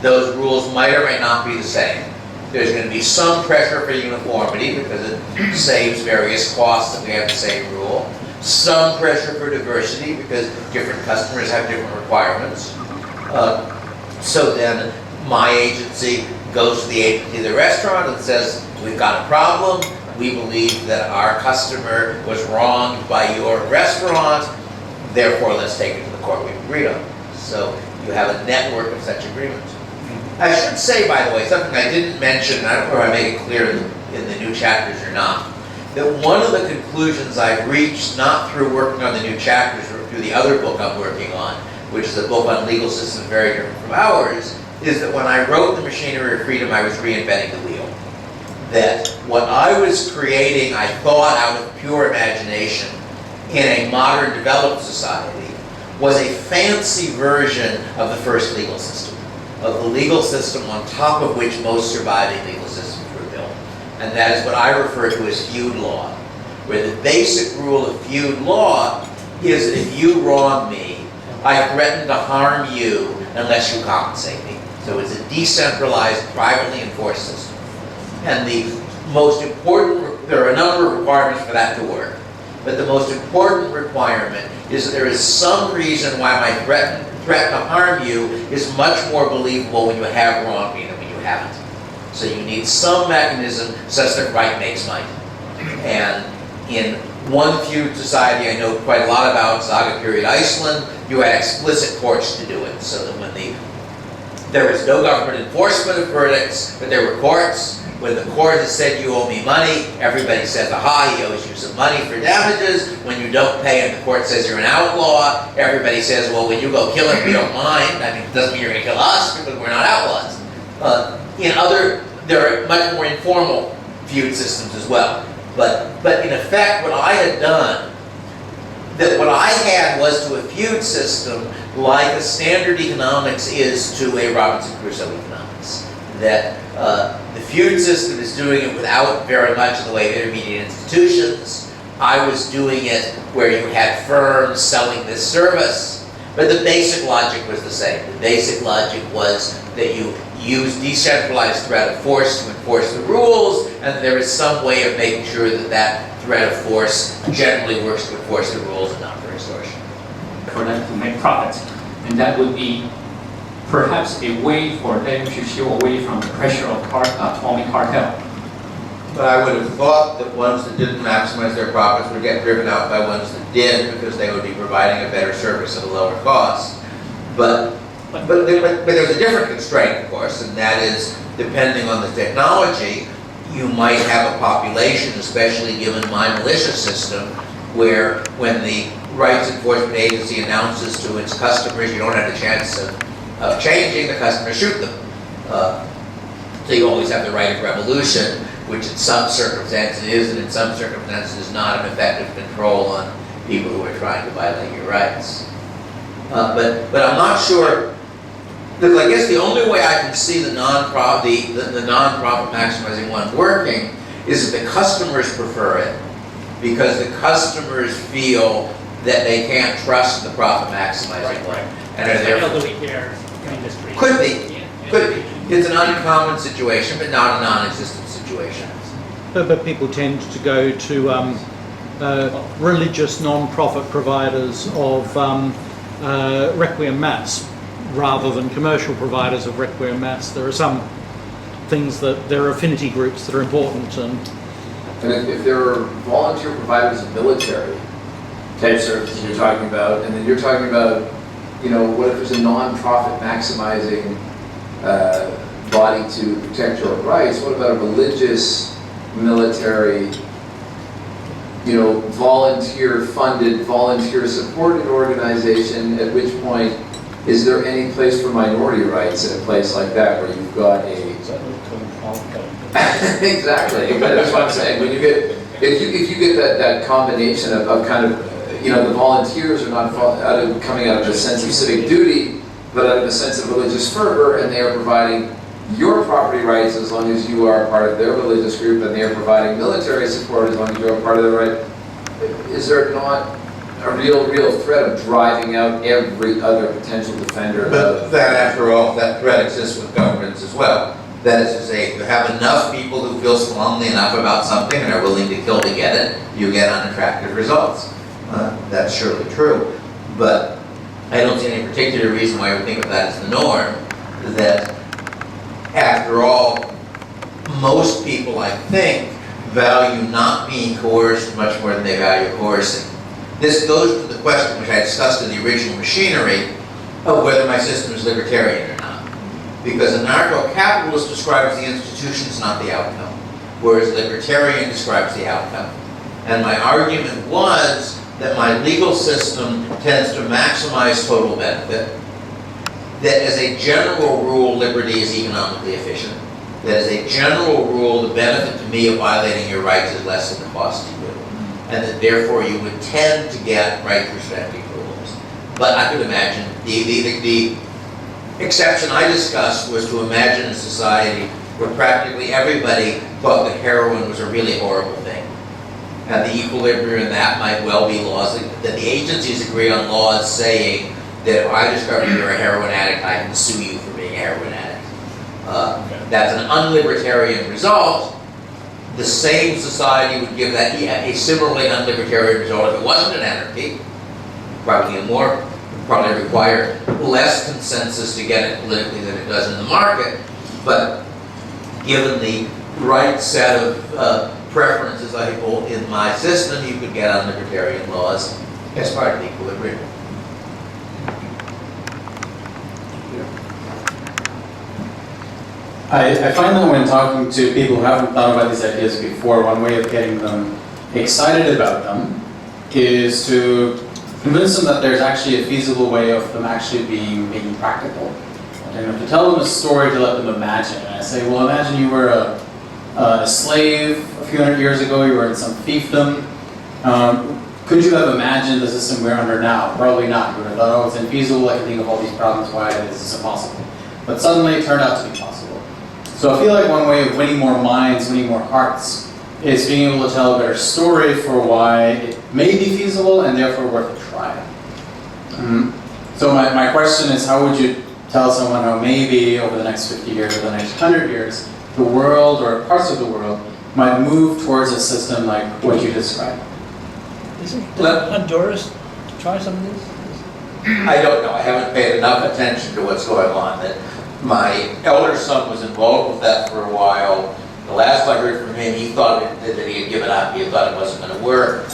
Those rules might or might not be the same. There's going to be some pressure for uniformity because it saves various costs if we have the same rule. Some pressure for diversity because different customers have different requirements. So then my agency goes to the agency of the restaurant and says, we've got a problem. We believe that our customer was wronged by your restaurant. Therefore, let's take it to the court we've agreed on. So you have a network of such agreements. I should say, by the way, something I didn't mention, and I don't know if I made it clear in the new chapters or not, that one of the conclusions I've reached, not through working on the new chapters, or through the other book I'm working on, which is a book on legal systems very different from ours, is that when I wrote The Machinery of Freedom, I was reinventing the wheel. That what I was creating, I thought out of pure imagination in a modern developed society, was a fancy version of the first legal system, of the legal system on top of which most surviving legal systems were built. And that is what I refer to as feud law, where the basic rule of feud law is that if you wrong me, I threaten to harm you unless you compensate me. So it's a decentralized, privately enforced system. And the most important, there are a number of requirements for that to work, but the most important requirement is that there is some reason why my threat to harm you is much more believable when you have wronged me than when you haven't. So you need some mechanism such that right makes might. And in one feud society I know quite a lot about, Saga period Iceland, you had explicit courts to do it, so that when there was no government enforcement of verdicts, but there were courts. When the court has said you owe me money, everybody says, aha, he owes you some money for damages. When you don't pay and the court says you're an outlaw, everybody says, well, when you go kill him, we don't mind. I mean, it doesn't mean you're going to kill us because we're not outlaws. There are much more informal feud systems as well. But in effect, what I had done, that what I had was to a feud system like a standard economics is to a Robinson Crusoe economics. That the feud system is doing it without very much in the way of intermediate institutions. I was doing it where you had firms selling this service, but the basic logic was the same. The basic logic was that you use decentralized threat of force to enforce the rules, and there is some way of making sure that that threat of force generally works to enforce the rules and not for extortion. For them to make profits, and that would be perhaps a way for them to shield away from the pressure of forming cartel. But I would have thought that ones that didn't maximize their profits would get driven out by ones that did, because they would be providing a better service at a lower cost. But there's a different constraint, of course, and that is, depending on the technology, you might have a population, especially given my militia system, where when the rights enforcement agency announces to its customers you don't have the chance of changing, the customers shoot them. So you always have the right of revolution, which in some circumstances is, and in some circumstances is not an effective control on people who are trying to violate your rights. But I'm not sure. Because I guess the only way I can see the non-profit maximizing one working is if the customers prefer it, because the customers feel that they can't trust the profit maximizing one, and are therefore elderly care industry. could be. It's an uncommon situation, but not a non-existent situation. But people tend to go to religious non-profit providers of Requiem Mass rather than commercial providers of Requiem Mass. There are some things that there are affinity groups that are important, and if there are volunteer providers of military type services you're talking about, and then you're talking about, what if there's a non-profit maximizing body to protect your rights? What about a religious military, volunteer-funded, volunteer-supported organization, at which point, is there any place for minority rights in a place like that where you've got a... Exactly, that's what I'm saying. When you get if you get that combination of kind of, the volunteers are not coming out of a sense of civic duty, but out of a sense of religious fervor, and they are providing your property rights as long as you are part of their religious group, and they are providing military support as long as you are part of their right. Is there not a real threat of driving out every other potential defender? But that, after all, that threat exists with governments as well. That is to say, if you have enough people who feel strongly enough about something and are willing to kill to get it, you get unattractive results. That's surely true. But I don't see any particular reason why I would think of that as the norm. That, after all, most people, I think, value not being coerced much more than they value coercing. This goes to the question which I discussed in the original machinery of whether my system is libertarian or not. Because anarcho-capitalist describes the institutions, not the outcome, whereas libertarian describes the outcome. And my argument was that my legal system tends to maximize total benefit, that as a general rule, liberty is economically efficient, that as a general rule, the benefit to me of violating your rights is less than the cost to you, and that therefore you would tend to get right-respecting rules. But I could imagine, the exception I discussed was to imagine a society where practically everybody thought that heroin was a really horrible thing. And the equilibrium in that might well be laws, that the agencies agree on laws saying that if I discover you're a heroin addict, I can sue you for being a heroin addict. That's an unlibertarian result. The same society would give that a similarly unlibertarian result if it wasn't an anarchy. Probably require less consensus to get it politically than it does in the market. But given the right set of preferences I hold in my system, you could get unlibertarian laws as part of the equilibrium. I find that when talking to people who haven't thought about these ideas before, one way of getting them excited about them is to convince them that there's actually a feasible way of them actually being practical. And to tell them a story to let them imagine. And I say, well, imagine you were a slave a few hundred years ago, you were in some fiefdom. Could you have imagined the system we're under now? Probably not. You would have thought, oh, it's infeasible, I can think of all these problems, why this is impossible. But suddenly it turned out to be possible. So I feel like one way of winning more minds, winning more hearts, is being able to tell a better story for why it may be feasible and therefore worth a try. So my question is, how would you tell someone how maybe over the next 50 years or the next 100 years, the world or parts of the world might move towards a system like what you described? Isn't Honduras try some of this? I don't know. I haven't paid enough attention to what's going on. That my elder son was involved with that for a while. The last I heard from him, he thought that he had given up. He thought it wasn't going to work.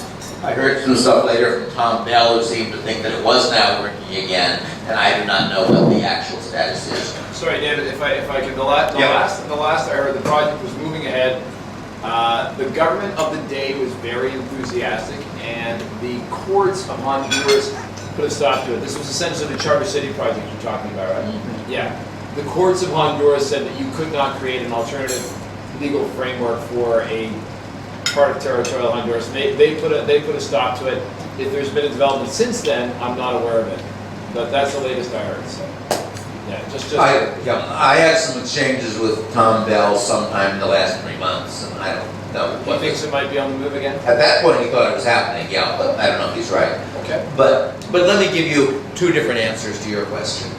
I heard some stuff later from Tom Bell, who seemed to think that it was now working again, and I do not know what the actual status is. Sorry, David, if I could, the last I heard, the project was moving ahead. The government of the day was very enthusiastic, and the courts of Honduras put a stop to it. This was essentially the Charter City project you're talking about, right? Mm-hmm. Yeah. The courts of Honduras said that you could not create an alternative legal framework for a part of territorial Honduras. They put a stop to it. If there's been a development since then, I'm not aware of it. But that's the latest I heard. So, yeah, I had some exchanges with Tom Bell sometime in the last 3 months, and I don't know. He thinks it might be on the move again? At that point, he thought it was happening, yeah, but I don't know if he's right. Okay. But let me give you two different answers to your question.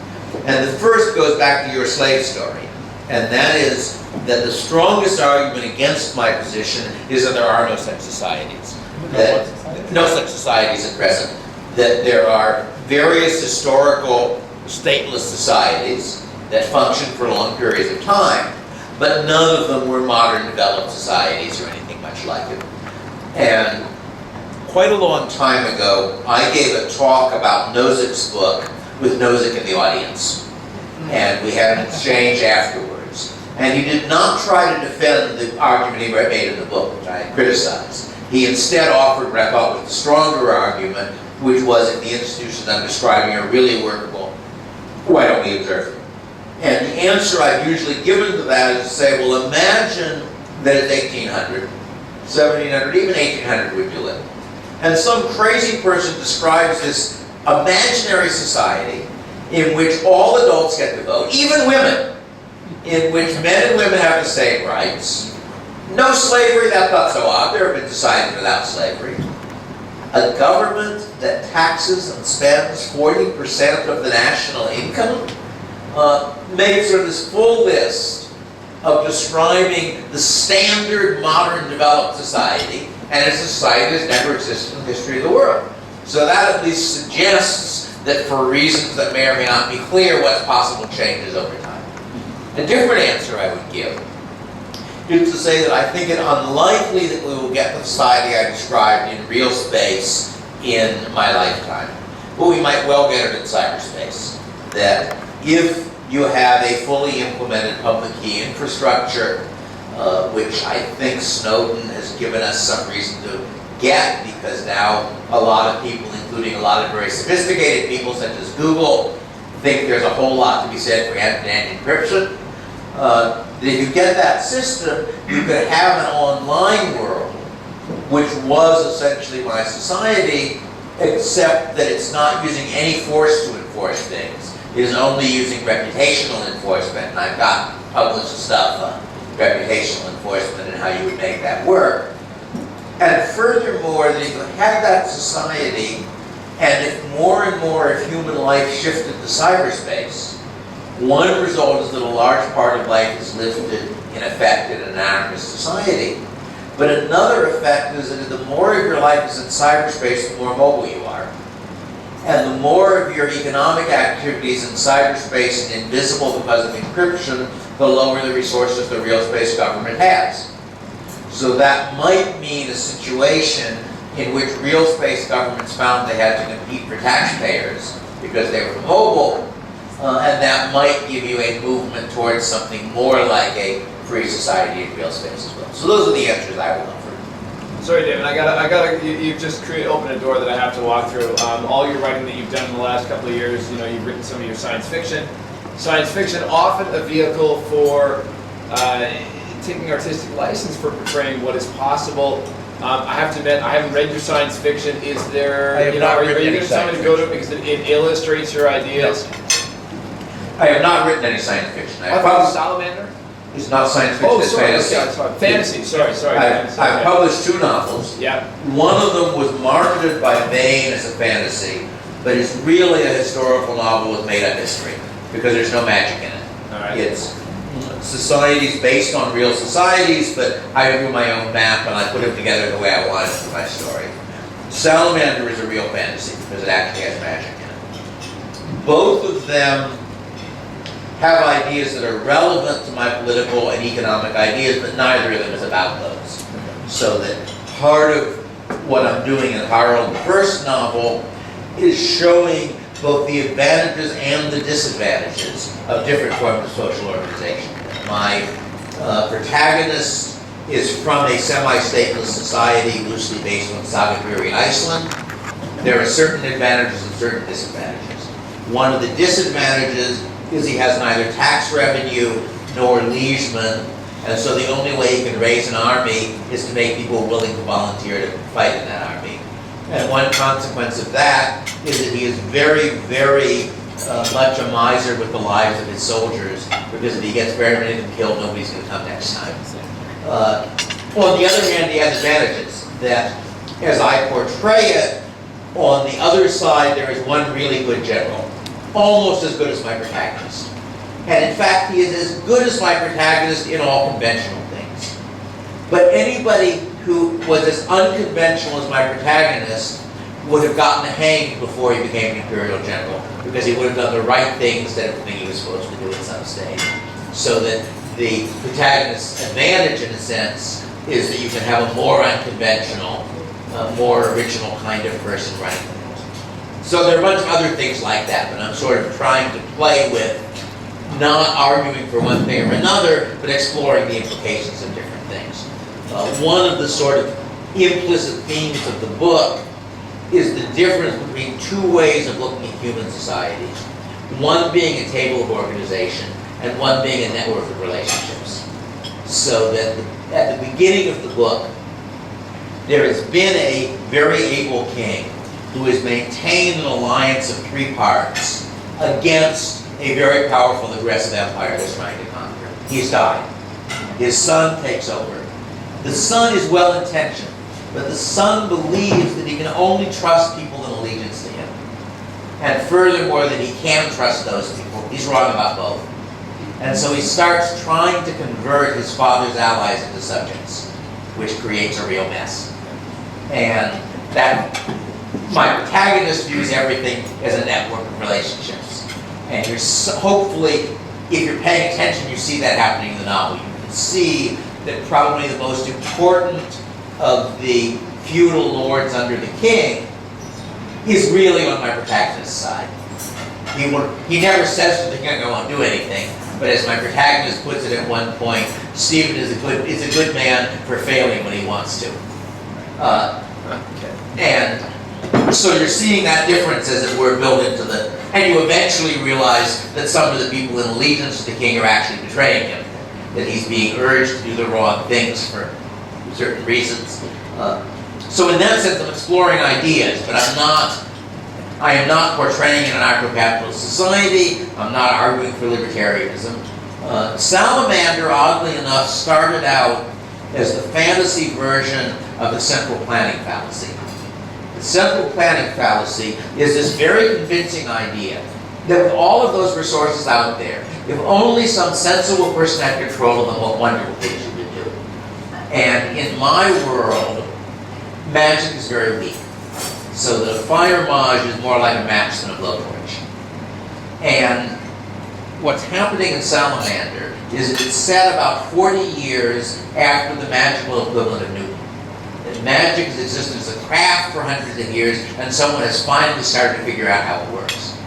And the first goes back to your slave story, and that is that the strongest argument against my position is that there are no such societies. No such societies at present. That there are various historical stateless societies that function for long periods of time, but none of them were modern developed societies or anything much like it. And quite a long time ago, I gave a talk about Nozick's book with Nozick in the audience. And we had an exchange afterwards. And he did not try to defend the argument he made in the book, which I had criticized. He instead offered what I thought was the stronger argument, which was if the institutions I'm describing are really workable, why don't we observe them? And the answer I've usually given to that is to say, well, imagine that it's 1800. 1700, even 1800 would do it. And some crazy person describes this imaginary society in which all adults get to vote, even women, in which men and women have the same rights. No slavery, that's not so odd. There have been societies without slavery. A government that taxes and spends 40% of the national income makes sort of this full list of describing the standard modern developed society, and it's a society that's never existed in the history of the world. So that at least suggests that for reasons that may or may not be clear, what's possible changes over time. A different answer I would give is to say that I think it unlikely that we will get the society I described in real space in my lifetime. But we might well get it in cyberspace. That if you have a fully implemented public key infrastructure, which I think Snowden has given us some reason to get, because now a lot of people, including a lot of very sophisticated people such as Google, think there's a whole lot to be said for end-to-end encryption. That if you get that system, you could have an online world, which was essentially my society, except that it's not using any force to enforce things. It is only using reputational enforcement, and I've got published stuff on reputational enforcement and how you would make that work. And furthermore, that if you had that society, and if more and more of human life shifted to cyberspace, one result is that a large part of life is lived in effect in an anarchist society. But another effect is that the more of your life is in cyberspace, the more mobile you are. And the more of your economic activities in cyberspace and invisible because of encryption, the lower the resources the real space government has. So that might mean a situation in which real space governments found they had to compete for taxpayers because they were mobal, and that might give you a movement towards something more like a free society in real space as well. So those are the answers I would offer. Sorry, David, you've just opened a door that I have to walk through. All your writing that you've done in the last couple of years, you've written some of your science fiction. Science fiction, often a vehicle for taking artistic license for portraying what is possible. I have to admit, I haven't read your science fiction. Is there, I have not are you written going any to tell me to go to it because it illustrates your ideas? No. I have not written any science fiction. I thought Salamander? It's not science fiction, Oh, it's sorry, fantasy. fantasy, sorry. I've published 2 novels. Yeah. One of them was marketed by Bain as a fantasy, but it's really a historical novel with made-up history, because there's no magic in it. All right. It's societies based on real societies, but I do my own map and I put them together the way I wanted for my story. Salamander is a real fantasy, because it actually has magic in it. Both of them have ideas that are relevant to my political and economic ideas, but neither of them is about those. So that part of what I'm doing in Harold, the first novel, is showing both the advantages and the disadvantages of different forms of social organization. My protagonist is from a semi-stateless society loosely based on Sagaguri in Iceland. There are certain advantages and certain disadvantages. One of the disadvantages is he has neither tax revenue nor liegemen, and so the only way he can raise an army is to make people willing to volunteer to fight in that army. And one consequence of that is that he is very, very much a miser with the lives of his soldiers, because if he gets very many of them killed, nobody's going to come next time. On the other hand, he has advantages that, as I portray it, on the other side there is one really good general, almost as good as my protagonist. And in fact, he is as good as my protagonist in all conventional things. But anybody who was as unconventional as my protagonist would have gotten hanged before he became an imperial general, because he would have done the right things instead of the thing he was supposed to do at some stage. So that the protagonist's advantage, in a sense, is that you can have a more unconventional, more original kind of person running things. So there are a bunch of other things like that, but I'm sort of trying to play with not arguing for one thing or another, but exploring the implications of different things. One of the sort of implicit themes of the book is the difference between 2 ways of looking at human societies. One being a table of organization, and one being a network of relationships. So that at the beginning of the book, there has been a very able king who has maintained an alliance of 3 parts against a very powerful, aggressive empire that's trying to conquer. He's died. His son takes over. The son is well-intentioned, but the son believes that he can only trust people in allegiance to him. And furthermore, that he can trust those people. He's wrong about both. And so he starts trying to convert his father's allies into subjects, which creates a real mess. And that, my protagonist views everything as a network of relationships. And you're hopefully, if you're paying attention, you see that happening in the novel. You can see that probably the most important of the feudal lords under the king is really on my protagonist's side. He never says to the king, I won't do anything. But as my protagonist puts it at one point, Stephen is a good man for failing when he wants to. And so you're seeing that difference, as it were, built into the... And you eventually realize that some of the people in allegiance to the king are actually betraying him. That he's being urged to do the wrong things for certain reasons. So in that sense, I'm exploring ideas, but I am not portraying an anarcho-capitalist society. I'm not arguing for libertarianism. Salamander, oddly enough, started out as the fantasy version of the central planning fallacy. The central planning fallacy is this very convincing idea that with all of those resources out there, if only some sensible person had control of them, what wonderful things you could do. And in my world, magic is very weak. So the fire mage is more like a match than a blowtorch. And what's happening in Salamander is that it's set about 40 years after the magical equivalent of Newton. That magic has existed as a craft for hundreds of years, and someone has finally started to figure out how it works.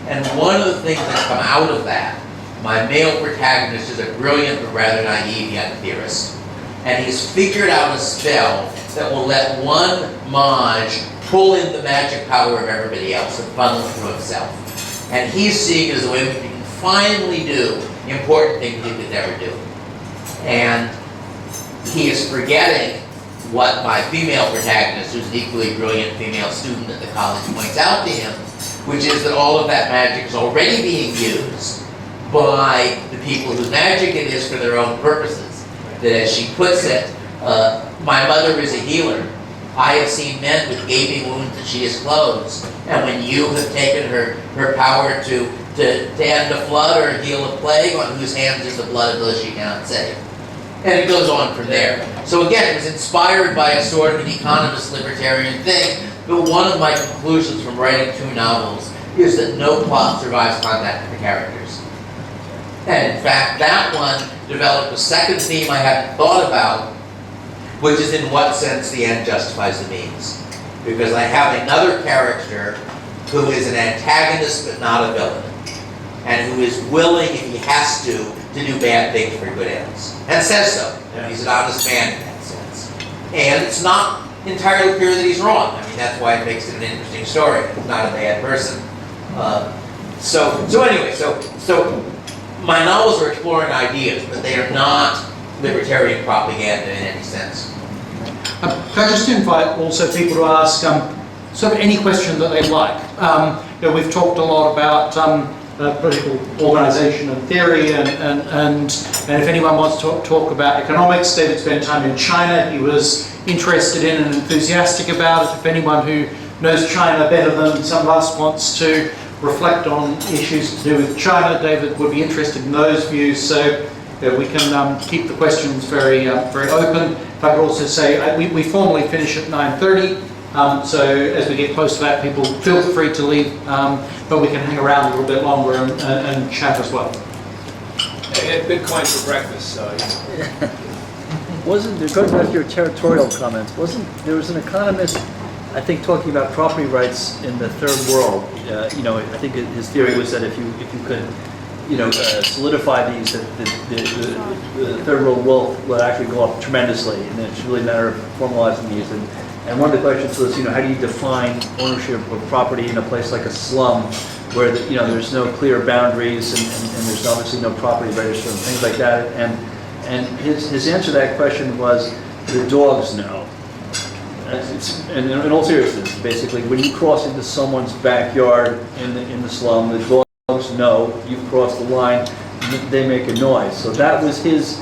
And one of the things that's come out of that, my male protagonist is a brilliant but rather naive young theorist. And he's figured out a spell that will let one mage pull in the magic power of everybody else and funnel it through himself. And he's seeing it as a way that he can finally do important things he could never do. And he is forgetting what my female protagonist, who's an equally brilliant female student at the college, points out to him, which is that all of that magic is already being used by the people whose magic it is for their own purposes. That, as she puts it, my mother is a healer. I have seen men with gaping wounds that she has closed. And when you have taken her power to end a flood or heal a plague, on whose hands is the blood of those she cannot save. And it goes on from there. So again, it was inspired by a sort of an economist libertarian thing, but one of my conclusions from writing 2 novels is that no plot survives contact with the characters. And in fact, that one developed a second theme I hadn't thought about, which is in what sense the end justifies the means. Because I have another character who is an antagonist but not a villain, and who is willing, if he has to do bad things for good ends. And says so. He's an honest man in that sense. And it's not entirely clear that he's wrong. I mean, that's why it makes it an interesting story. He's not a bad person. So anyway, my novels are exploring ideas, but they are not libertarian propaganda in any sense. Can I just invite also people to ask sort of any question that they like? We've talked a lot about political organisation and theory, and if anyone wants to talk about economics, David spent time in China. He was interested in and enthusiastic about it. If anyone who knows China better than some of us wants to reflect on issues to do with China, David would be interested in those views. So we can keep the questions very very open. If I could also say, we formally finish at 9:30. So as we get close to that, people feel free to leave, but we can hang around a little bit longer and chat as well. I had Bitcoin for breakfast, so Wasn't there, going back to your territorial comments, there was an economist, I think, talking about property rights in the third world. I think his theory was that if you could, solidify these, that the third world wealth will actually go up tremendously, and it's really a matter of formalizing these. And one of the questions was, how do you define ownership of property in a place like a slum, where there's no clear boundaries and there's obviously no property register and things like that. And his answer to that question was, the dogs know. and in all seriousness, basically, when you cross into someone's backyard in the slum, the dogs know you've crossed the line, they make a noise. So that was his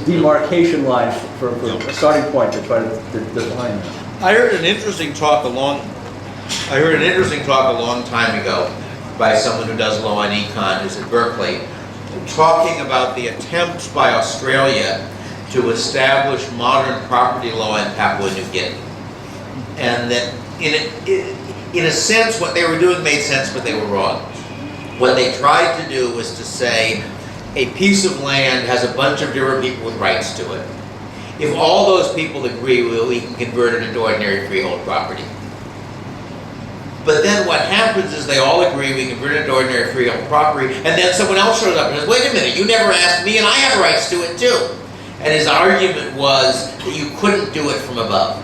demarcation line for a starting point to try to define that. I heard an interesting talk a long time ago by someone who does law and econ, who's at Berkeley, talking about the attempts by Australia to establish modern property law in Papua New Guinea. And that in a sense what they were doing made sense, but they were wrong. What they tried to do was to say a piece of land has a bunch of different people with rights to it. If all those people agree, we can convert it into ordinary freehold property. But then what happens is they all agree we convert it into ordinary freehold property, and then someone else shows up and says, wait a minute, you never asked me and I have rights to it too. And his argument was that you couldn't do it from above.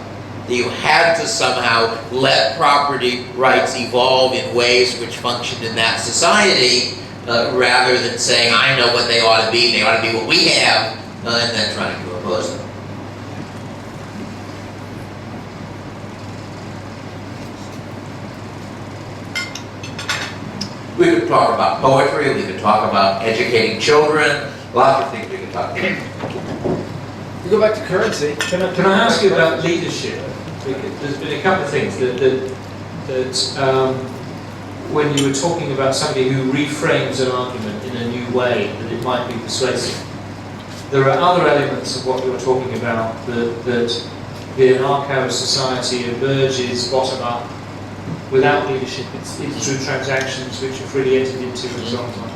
That you had to somehow let property rights evolve in ways which functioned in that society, rather than saying, I know what they ought to be, and they ought to be what we have, and then trying to oppose them. We could talk about poetry, we could talk about educating children, lots of things we could talk about. You go back to currency. Can I ask you about leadership? Because there's been a couple of things that when you were talking about somebody who reframes an argument in a new way, that it might be persuasive. There are other elements of what you're talking about that the anarcho-society emerges bottom up without leadership. It's through transactions which are freely entered into and so on.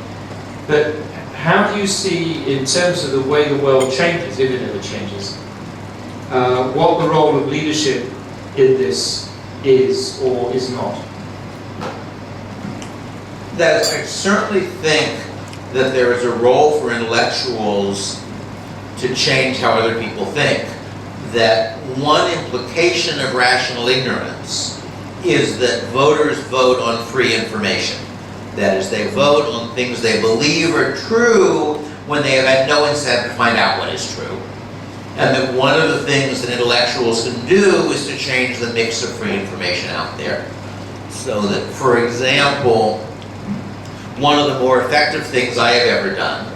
But how do you see, in terms of the way the world changes, if it ever changes, what the role of leadership in this is or is not? That I certainly think that there is a role for intellectuals to change how other people think. That one implication of rational ignorance is that voters vote on free information. That is, they vote on things they believe are true when they have had no incentive to find out what is true. And that one of the things that intellectuals can do is to change the mix of free information out there. So that, for example, one of the more effective things I have ever done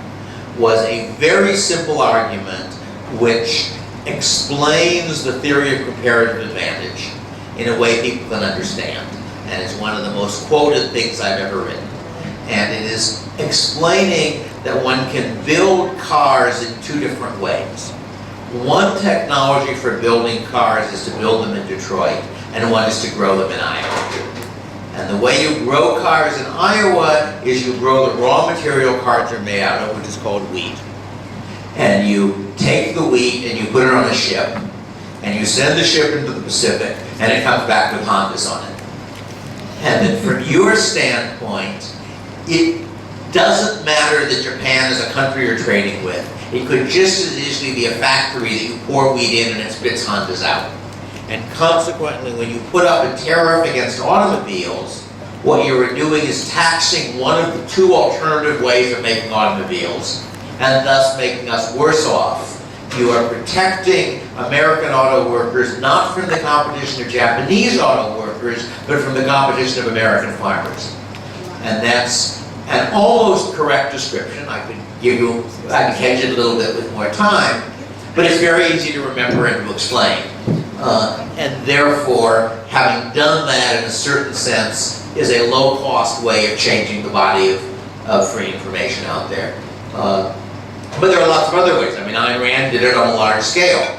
was a very simple argument which explains the theory of comparative advantage in a way people can understand. And it's one of the most quoted things I've ever written. And it is explaining that one can build cars in two different ways. One technology for building cars is to build them in Detroit, and one is to grow them in Iowa. And the way you grow cars in Iowa is you grow the raw material cars are made out of, which is called wheat. And you take the wheat and you put it on a ship, and you send the ship into the Pacific, and it comes back with Hondas on it. And then from your standpoint, it doesn't matter that Japan is a country you're trading with. It could just as easily be a factory that you pour wheat in and it spits Hondas out. And consequently, when you put up a tariff against automobiles, what you are doing is taxing one of the two alternative ways of making automobiles, and thus making us worse off. You are protecting American auto workers not from the competition of Japanese auto workers, but from the competition of American farmers. And that's an almost correct description. I could hedge it a little bit with more time, but it's very easy to remember and to explain. And therefore, having done that in a certain sense is a low-cost way of changing the body of free information out there. But there are lots of other ways. I mean, Ayn Rand did it on a large scale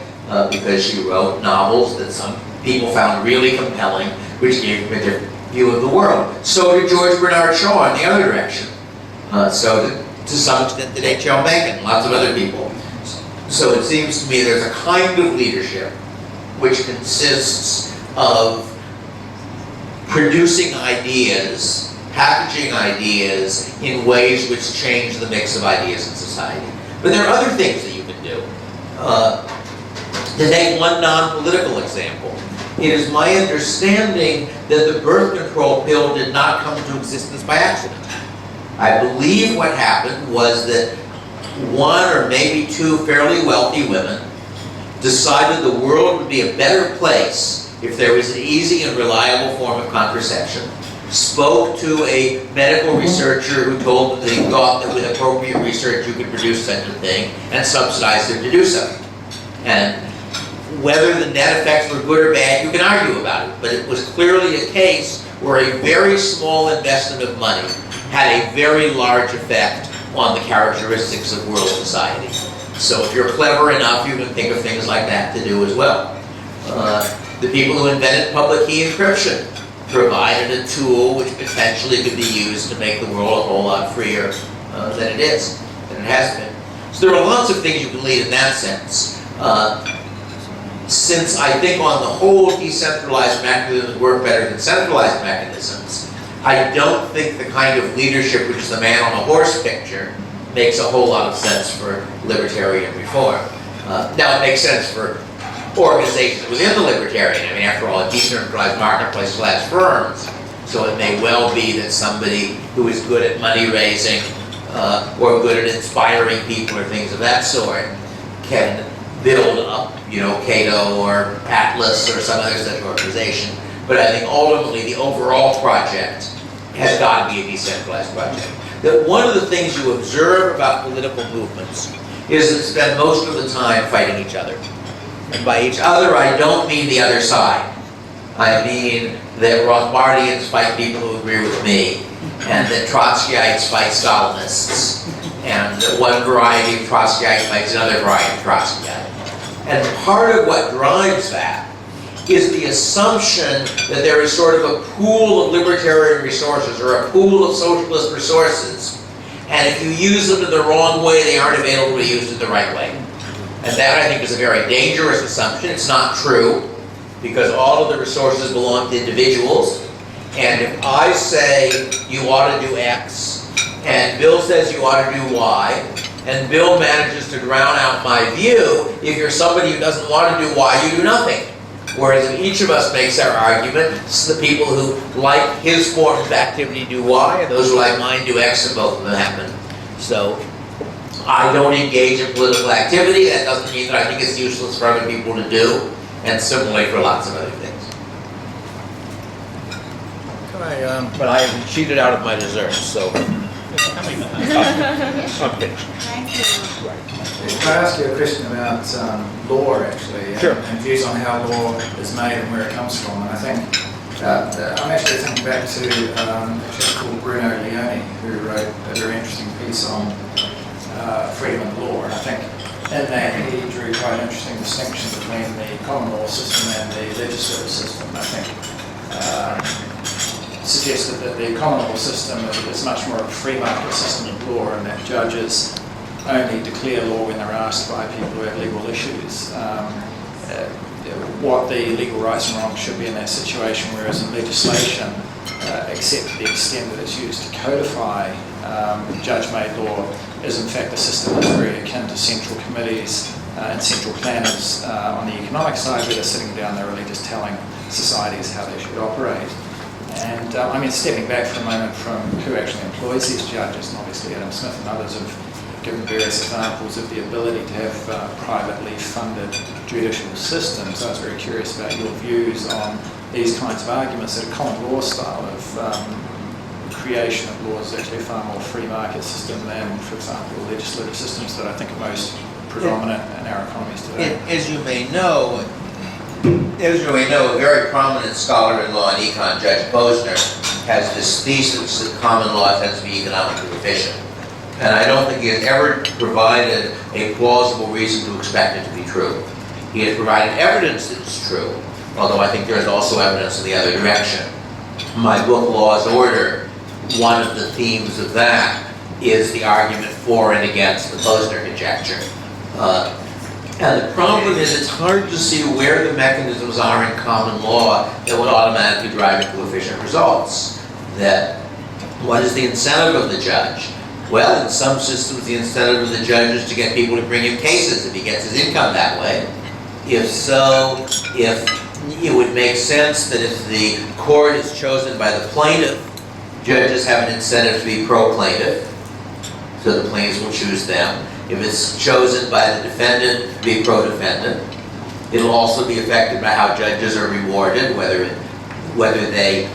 because she wrote novels that some people found really compelling, which gave them a different view of the world. So did George Bernard Shaw in the other direction. So did, to some extent, did H.L. Mencken and lots of other people. So it seems to me there's a kind of leadership which consists of producing ideas, packaging ideas in ways which change the mix of ideas in society. But there are other things that you can do. To take one non-political example, it is my understanding that the birth control pill did not come into existence by accident. I believe what happened was that one or maybe two fairly wealthy women decided the world would be a better place if there was an easy and reliable form of contraception, spoke to a medical researcher who told them that he thought that with appropriate research you could produce such a thing, and subsidized him to do so. And whether the net effects were good or bad, you can argue about it, but it was clearly a case where a very small investment of money had a very large effect on the characteristics of world society. So if you're clever enough, you can think of things like that to do as well. The people who invented public key encryption provided a tool which potentially could be used to make the world a whole lot freer than it is, than it has been. So there are lots of things you can lead in that sense. Since I think on the whole decentralized mechanisms work better than centralized mechanisms, I don't think the kind of leadership which is the man on the horse picture makes a whole lot of sense for libertarian reform. Now it makes sense for organizations within the libertarian. I mean, after all, a decentralized marketplace still has firms, so it may well be that somebody who is good at money raising or good at inspiring people or things of that sort can build up, you know, Cato or Atlas or some other such organization. But I think ultimately the overall project has got to be a decentralized project. That one of the things you observe about political movements is that spend most of the time fighting each other. And by each other, I don't mean the other side. I mean that Rothbardians fight people who agree with me, and that Trotskyites fight Stalinists, and that one variety of Trotskyite fights another variety of Trotskyite. And part of what drives that is the assumption that there is sort of a pool of libertarian resources or a pool of socialist resources, and if you use them in the wrong way, they aren't available to be used in the right way. And that, I think, is a very dangerous assumption. It's not true, because all of the resources belong to individuals, and if I say you ought to do X, and Bill says you ought to do Y, and Bill manages to drown out my view, if you're somebody who doesn't want to do Y, you do nothing. Whereas if each of us makes our argument, the people who like his form of activity do Y, and those who like mine do X, and both of them happen. So I don't engage in political activity. That doesn't mean that I think it's useless for other people to do, and similarly for lots of other things. But I have cheated out of my dessert, so. Thank you. Can I ask you a question about law, actually, and views on how law is made and where it comes from? And I think I'm actually thinking back to a chap called Bruno Leone, who wrote a very interesting piece on freedom of law. And I think in that he drew quite an interesting distinction between the common law system and the legislative system. I think suggested that the common law system is much more of a free market system of law, and that judges only declare law when they're asked by people who have legal issues. What the legal rights and wrongs should be in that situation, whereas in legislation, except to the extent that it's used to codify judge-made law, is in fact a system that's very akin to central committees and central planners on the economic side, where they're sitting down, they're really just telling societies how they should operate. And I mean, stepping back for a moment from who actually employs these judges, and obviously Adam Smith and others have given various examples of the ability to have privately funded judicial systems. I was very curious about your views on these kinds of arguments that a common law style of creation of laws is actually a far more free market system than, for example, legislative systems that I think are most predominant in our economies today. As you may know, a very prominent scholar in law and econ, Judge Posner, has this thesis that common law tends to be economically efficient. And I don't think he has ever provided a plausible reason to expect it to be true. He has provided evidence that it's true, although I think there is also evidence in the other direction. My book, Law's Order, one of the themes of that is the argument for and against the Posner conjecture. And the problem is it's hard to see where the mechanisms are in common law that would automatically drive it to efficient results. That what is the incentive of the judge? Well, in some systems the incentive of the judge is to get people to bring him cases if he gets his income that way. If so, if it would make sense that if the court is chosen by the plaintiff, judges have an incentive to be pro-plaintiff, so the plaintiffs will choose them. If it's chosen by the defendant, to be pro-defendant. It'll also be affected by how judges are rewarded, whether they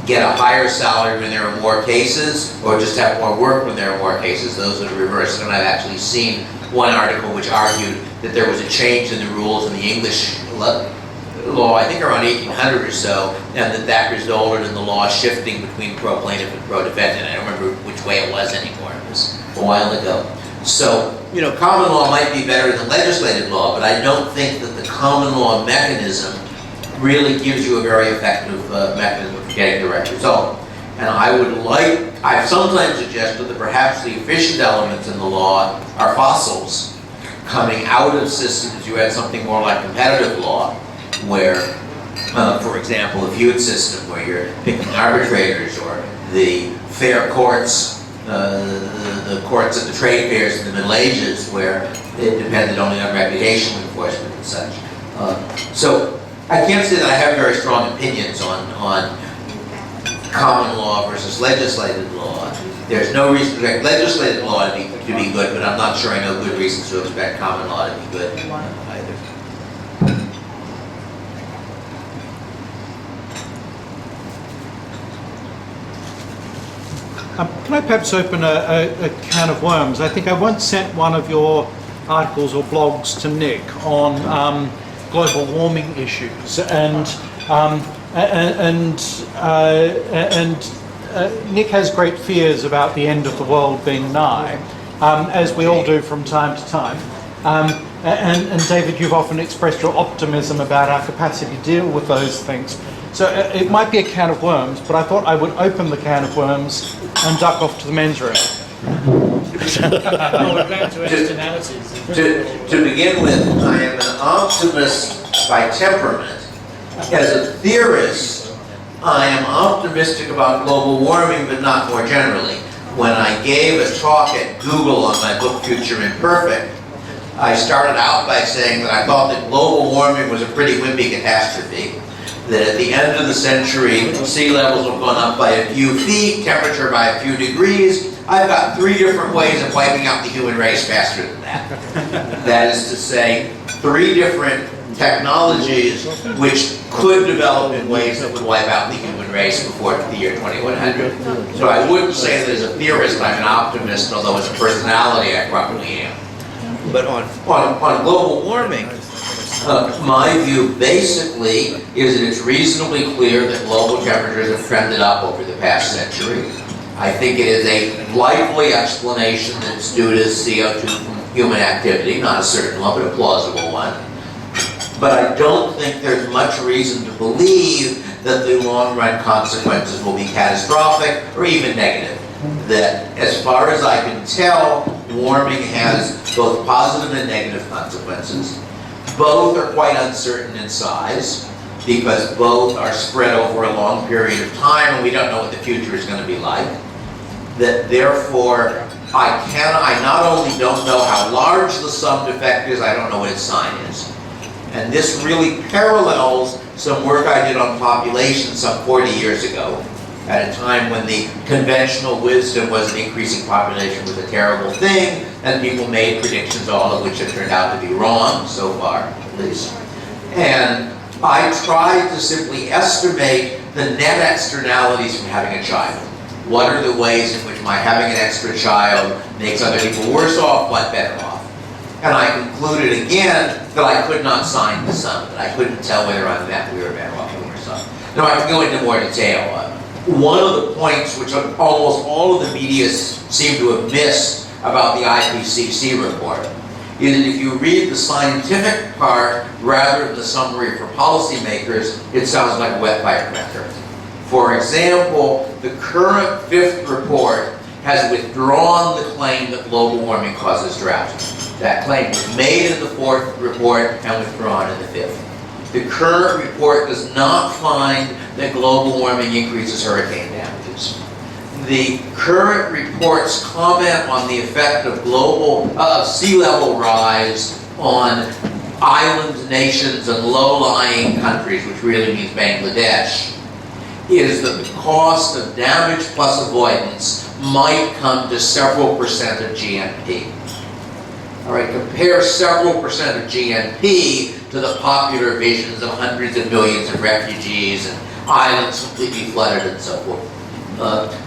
get a higher salary when there are more cases, or just have more work when there are more cases. Those are the reverse. And I've actually seen one article which argued that there was a change in the rules in the English law, I think around 1800 or so, and that resulted in the law shifting between pro-plaintiff and pro-defendant. I don't remember which way it was anymore. It was a while ago. So, common law might be better than legislative law, but I don't think that the common law mechanism really gives you a very effective mechanism for getting the right result. And I've sometimes suggested that perhaps the efficient elements in the law are fossils coming out of systems. You had something more like competitive law, where, for example, a feud system where you're picking arbitrators, or the fair courts, the courts at the trade fairs in the Middle Ages, where it depended only on reputational enforcement and such. So I can't say that I have very strong opinions on common law versus legislative law. There's no reason to expect legislative law to be good, but I'm not sure I know good reasons to expect common law to be good either. Can I perhaps open a can of worms? I think I once sent one of your articles or blogs to Nick on global warming issues, and Nick has great fears about the end of the world being nigh, as we all do from time to time. And David, you've often expressed your optimism about our capacity to deal with those things. So it might be a can of worms, but I thought I would open the can of worms and duck off to the men's room. To begin with, I am an optimist by temperament. As a theorist, I am optimistic about global warming, but not more generally. When I gave a talk at Google on my book Future Imperfect, I started out by saying that I thought that global warming was a pretty wimpy catastrophe, that at the end of the century, sea levels have gone up by a few feet, temperature by a few degrees. I've got 3 different ways of wiping out the human race faster than that. That is to say, 3 different technologies which could develop in ways that would wipe out the human race before the year 2100. So I wouldn't say that as a theorist I'm an optimist, although as a personality I probably am. But on global warming, my view basically is that it's reasonably clear that global temperatures have trended up over the past century. I think it is a likely explanation that it's due to CO2 from human activity, not a certain one, but a plausible one. But I don't think there's much reason to believe that the long-run consequences will be catastrophic or even negative. That, as far as I can tell, warming has both positive and negative consequences. Both are quite uncertain in size, because both are spread over a long period of time, and we don't know what the future is going to be like. That therefore, I not only don't know how large the summed effect is, I don't know what its sign is. And this really parallels some work I did on population some 40 years ago, at a time when the conventional wisdom was that increasing population was a terrible thing, and people made predictions, all of which have turned out to be wrong, so far at least. And I tried to simply estimate the net externalities from having a child. What are the ways in which my having an extra child makes other people worse off, but better off? And I concluded again that I could not sign the sum, that I couldn't tell whether on that we were better off or worse off. Now I can go into more detail. One of the points which almost all of the media seem to have missed about the IPCC report is that if you read the scientific part rather than the summary for policymakers, it sounds like a wet firecracker. For example, the current 5th report has withdrawn the claim that global warming causes drought. That claim was made in the 4th report and withdrawn in the 5th. The current report does not find that global warming increases hurricane damages. The current report's comment on the effect of sea level rise on island nations and low-lying countries, which really means Bangladesh, is that the cost of damage plus avoidance might come to several percent of GNP. All right, compare several percent of GNP to the popular visions of hundreds of millions of refugees and islands completely flooded and so forth.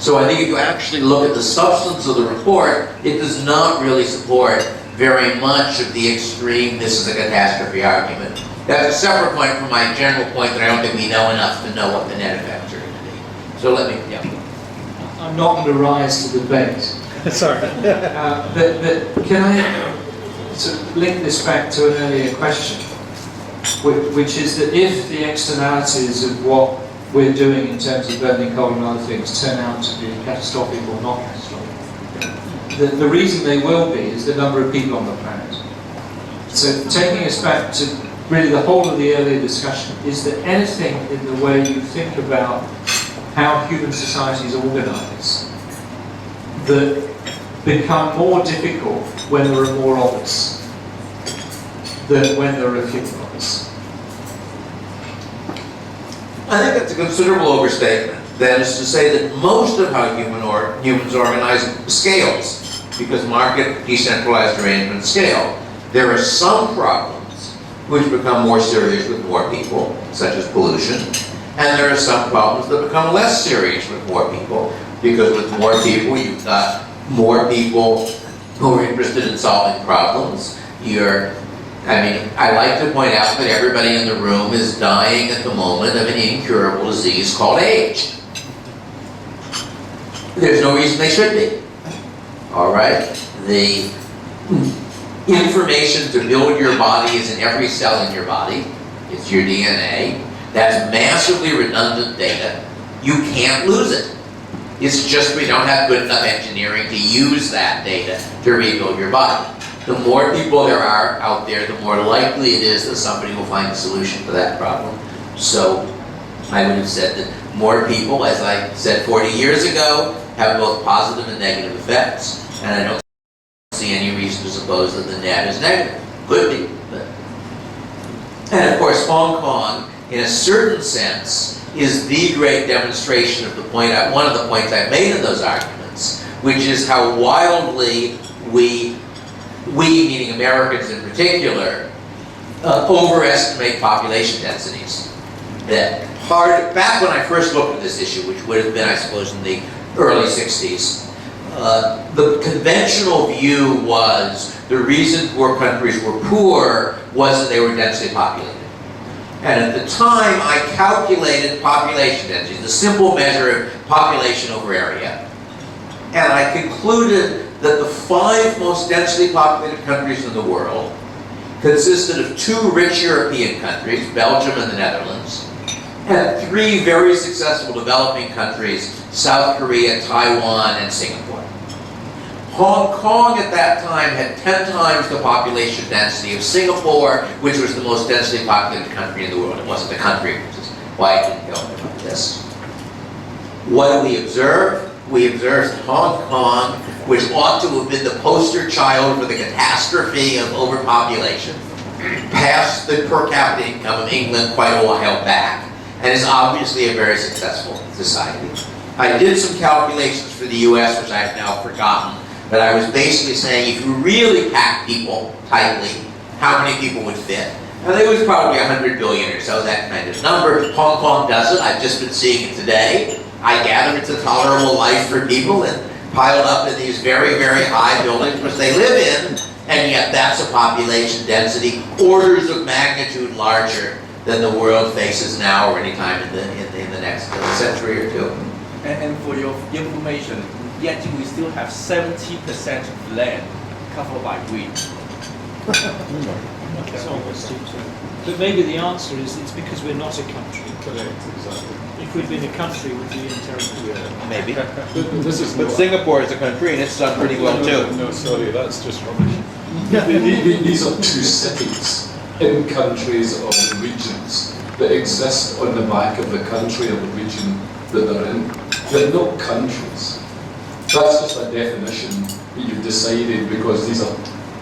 So I think if you actually look at the substance of the report, it does not really support very much of the extreme "this is a catastrophe" argument. That's a separate point from my general point that I don't think we know enough to know what the net effects are going to be. So let me, yeah. I'm not going to rise to the debate. Sorry. But can I sort of link this back to an earlier question, which is that if the externalities of what we're doing in terms of burning coal and other things turn out to be catastrophic or not catastrophic, the reason they will be is the number of people on the planet. So taking us back to really the whole of the earlier discussion, is there anything in the way you think about how human societies organise that become more difficult when there are more of us than when there are fewer of us? I think that's a considerable overstatement. That is to say that most of how humans organize scales, because market decentralized arrangements scale. There are some problems which become more serious with more people, such as pollution, and there are some problems that become less serious with more people, because with more people you've got more people who are interested in solving problems. I like to point out that everybody in the room is dying at the moment of an incurable disease called age. There's no reason they should be. All right? The information to build your body is in every cell in your body. It's your DNA. That's massively redundant data. You can't lose it. It's just we don't have good enough engineering to use that data to rebuild your body. The more people there are out there, the more likely it is that somebody will find a solution to that problem. So I would have said that more people, as I said 40 years ago, have both positive and negative effects, and I don't see any reason to suppose that the net is negative. Could be, but. And of course, Hong Kong, in a certain sense, is the great demonstration of the point, one of the points I've made in those arguments, which is how wildly we meaning Americans in particular, overestimate population densities. Back when I first looked at this issue, which would have been, I suppose, in the early 60s, the conventional view was the reason poor countries were poor was that they were densely populated. And at the time, I calculated population density, the simple measure of population over area. And I concluded that the 5 most densely populated countries in the world consisted of 2 rich European countries, Belgium and the Netherlands, and 3 very successful developing countries, South Korea, Taiwan, and Singapore. Hong Kong at that time had 10 times the population density of Singapore, which was the most densely populated country in the world. It wasn't the country, which is why I didn't go into this. What do we observe? We observed Hong Kong, which ought to have been the poster child for the catastrophe of overpopulation, passed the per capita income of England quite a while back, and is obviously a very successful society. I did some calculations for the US, which I have now forgotten, but I was basically saying if you really pack people tightly, how many people would fit? And it was probably 100 billion or so, that kind of number. Hong Kong does it. I've just been seeing it today. I gather it's a tolerable life for people and piled up in these very, very high buildings which they live in, and yet that's a population density orders of magnitude larger than the world faces now or any time in the next century or two. And for your information, yet we still have 70% of land covered by green. It's almost too true. But maybe the answer is it's because we're not a country. Correct, exactly. If we'd been a country, we'd be in terrible. Maybe. But Singapore is a country and it's done pretty well too. No, sorry, that's just rubbish. These are 2 cities in countries or regions that exist on the back of the country or the region that they're in. They're not countries. That's just a definition that you've decided because these are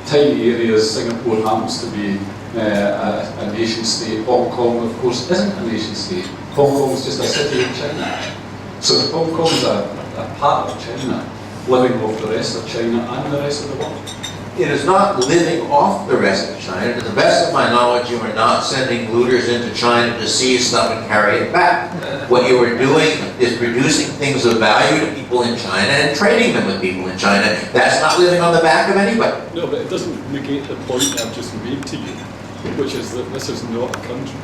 tiny areas. Singapore happens to be a nation state. Hong Kong, of course, isn't a nation state. Hong Kong is just a city in China. So Hong Kong is a part of China, living off the rest of China and the rest of the world. it is not living off the rest of China. To the best of my knowledge, you are not sending looters into China to seize stuff and carry it back. What you are doing is producing things of value to people in China and trading them with people in China. That's not living on the back of anybody. No, but it doesn't negate the point I've just made to you, which is that this is not a country.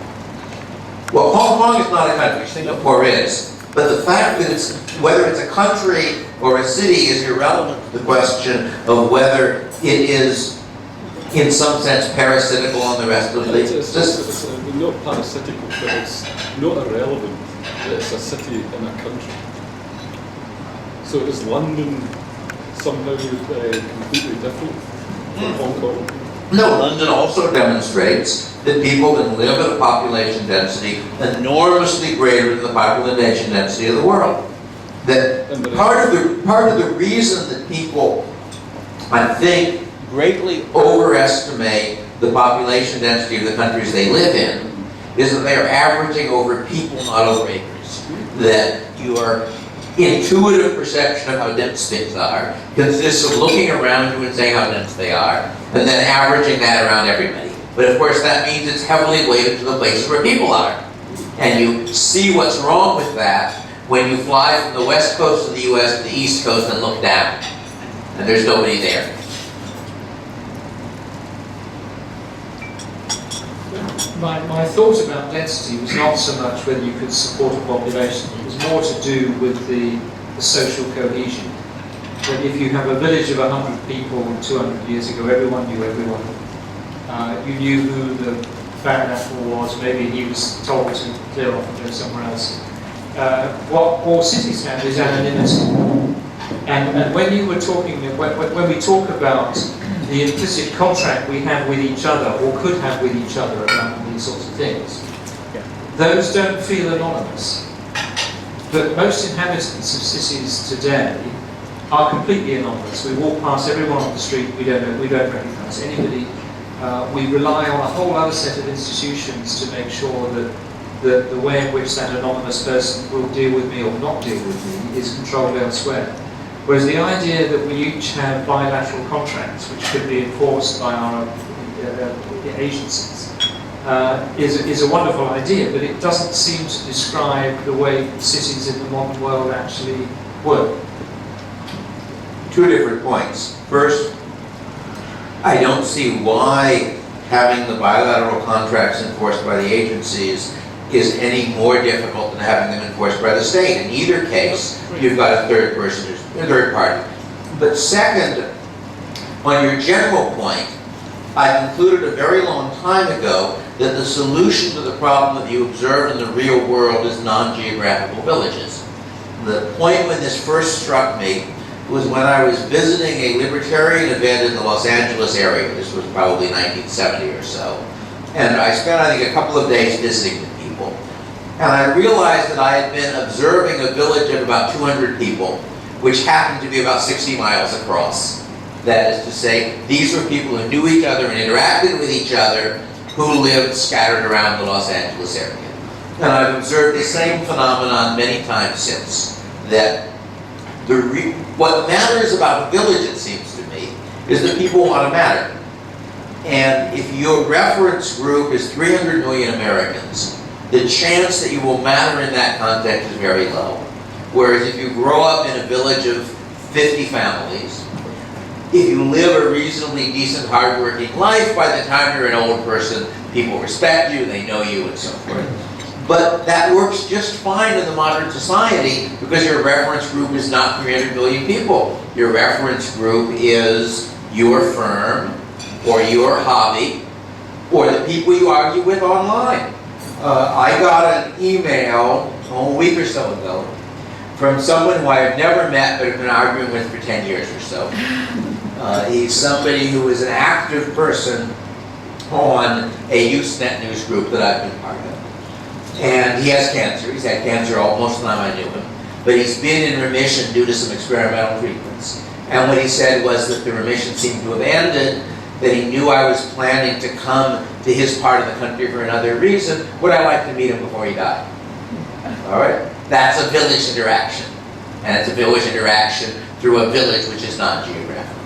Well, Hong Kong is not a country, Singapore is. But the fact that it's, whether it's a country or a city is irrelevant to the question of whether it is, in some sense, parasitical on the rest of the It's not parasitical, but it's not irrelevant that it's a city in a country. So is London somehow completely different from Hong Kong? No, London also demonstrates that people can live at a population density enormously greater than the population density of the world. That part of the reason that people, I think, greatly overestimate the population density of the countries they live in is that they are averaging over people, not over acres. That your intuitive perception of how dense things are consists of looking around you and saying how dense they are, and then averaging that around everybody. But of course that means it's heavily weighted to the places where people are. And you see what's wrong with that when you fly from the west coast of the US to the east coast and look down, and there's nobody there. My thought about density was not so much whether you could support a population, it was more to do with the social cohesion. That if you have a village of 100 people 200 years ago, everyone knew everyone. You knew who the Baron Apple was, maybe he was told to clear off and go somewhere else. What all cities have is anonymity. And when you were talking, when we talk about the implicit contract we have with each other, or could have with each other about these sorts of things, those don't feel anonymous. But most inhabitants of cities today are completely anonymous. We walk past everyone on the street, we don't recognise anybody. We rely on a whole other set of institutions to make sure that the way in which that anonymous person will deal with me or not deal with me is controlled elsewhere. Whereas the idea that we each have bilateral contracts which could be enforced by our agencies is a wonderful idea, but it doesn't seem to describe the way cities in the modern world actually work. Two different points. First, I don't see why having the bilateral contracts enforced by the agencies is any more difficult than having them enforced by the state. In either case, you've got a third party. But second, on your general point, I concluded a very long time ago that the solution to the problem that you observe in the real world is non-geographical villages. The point when this first struck me was when I was visiting a libertarian event in the Los Angeles area. This was probably 1970 or so. And I spent, I think, a couple of days visiting with people. And I realized that I had been observing a village of about 200 people, which happened to be about 60 miles across. That is to say, these were people who knew each other and interacted with each other, who lived scattered around the Los Angeles area. And I've observed the same phenomenon many times since, that what matters about a village, it seems to me, is that people want to matter. And if your reference group is 300 million Americans, the chance that you will matter in that context is very low. Whereas if you grow up in a village of 50 families, if you live a reasonably decent, hardworking life, by the time you're an old person, people respect you, they know you, and so forth. But that works just fine in the modern society because your reference group is not 300 million people. Your reference group is your firm, or your hobby, or the people you argue with online. I got an email a week or so ago from someone who I have never met but have been arguing with for 10 years or so. He's somebody who is an active person on a Usenet news group that I've been part of. And he has cancer. He's had cancer most of the time I knew him. But he's been in remission due to some experimental treatments. And what he said was that the remission seemed to have ended, that he knew I was planning to come to his part of the country for another reason. Would I like to meet him before he died? All right? That's a village interaction. And it's a village interaction through a village which is not geographical.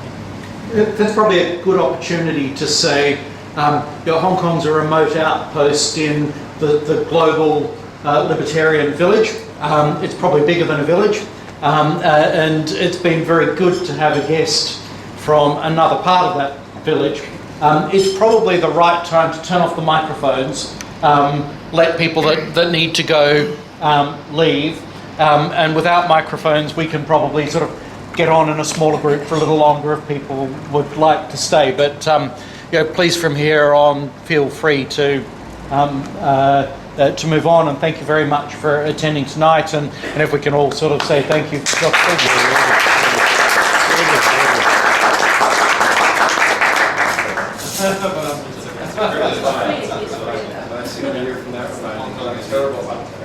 that's probably a good opportunity to say, Hong Kong's a remote outpost in the global libertarian village. It's probably bigger than a village, and it's been very good to have a guest from another part of that village. It's probably the right time to turn off the microphones, let people that need to go leave, and without microphones we can probably sort of get on in a smaller group for a little longer if people would like to stay. But please from here on feel free to move on, and thank you very much for attending tonight, and if we can all sort of say thank you. Nice to hear from that. Terrible.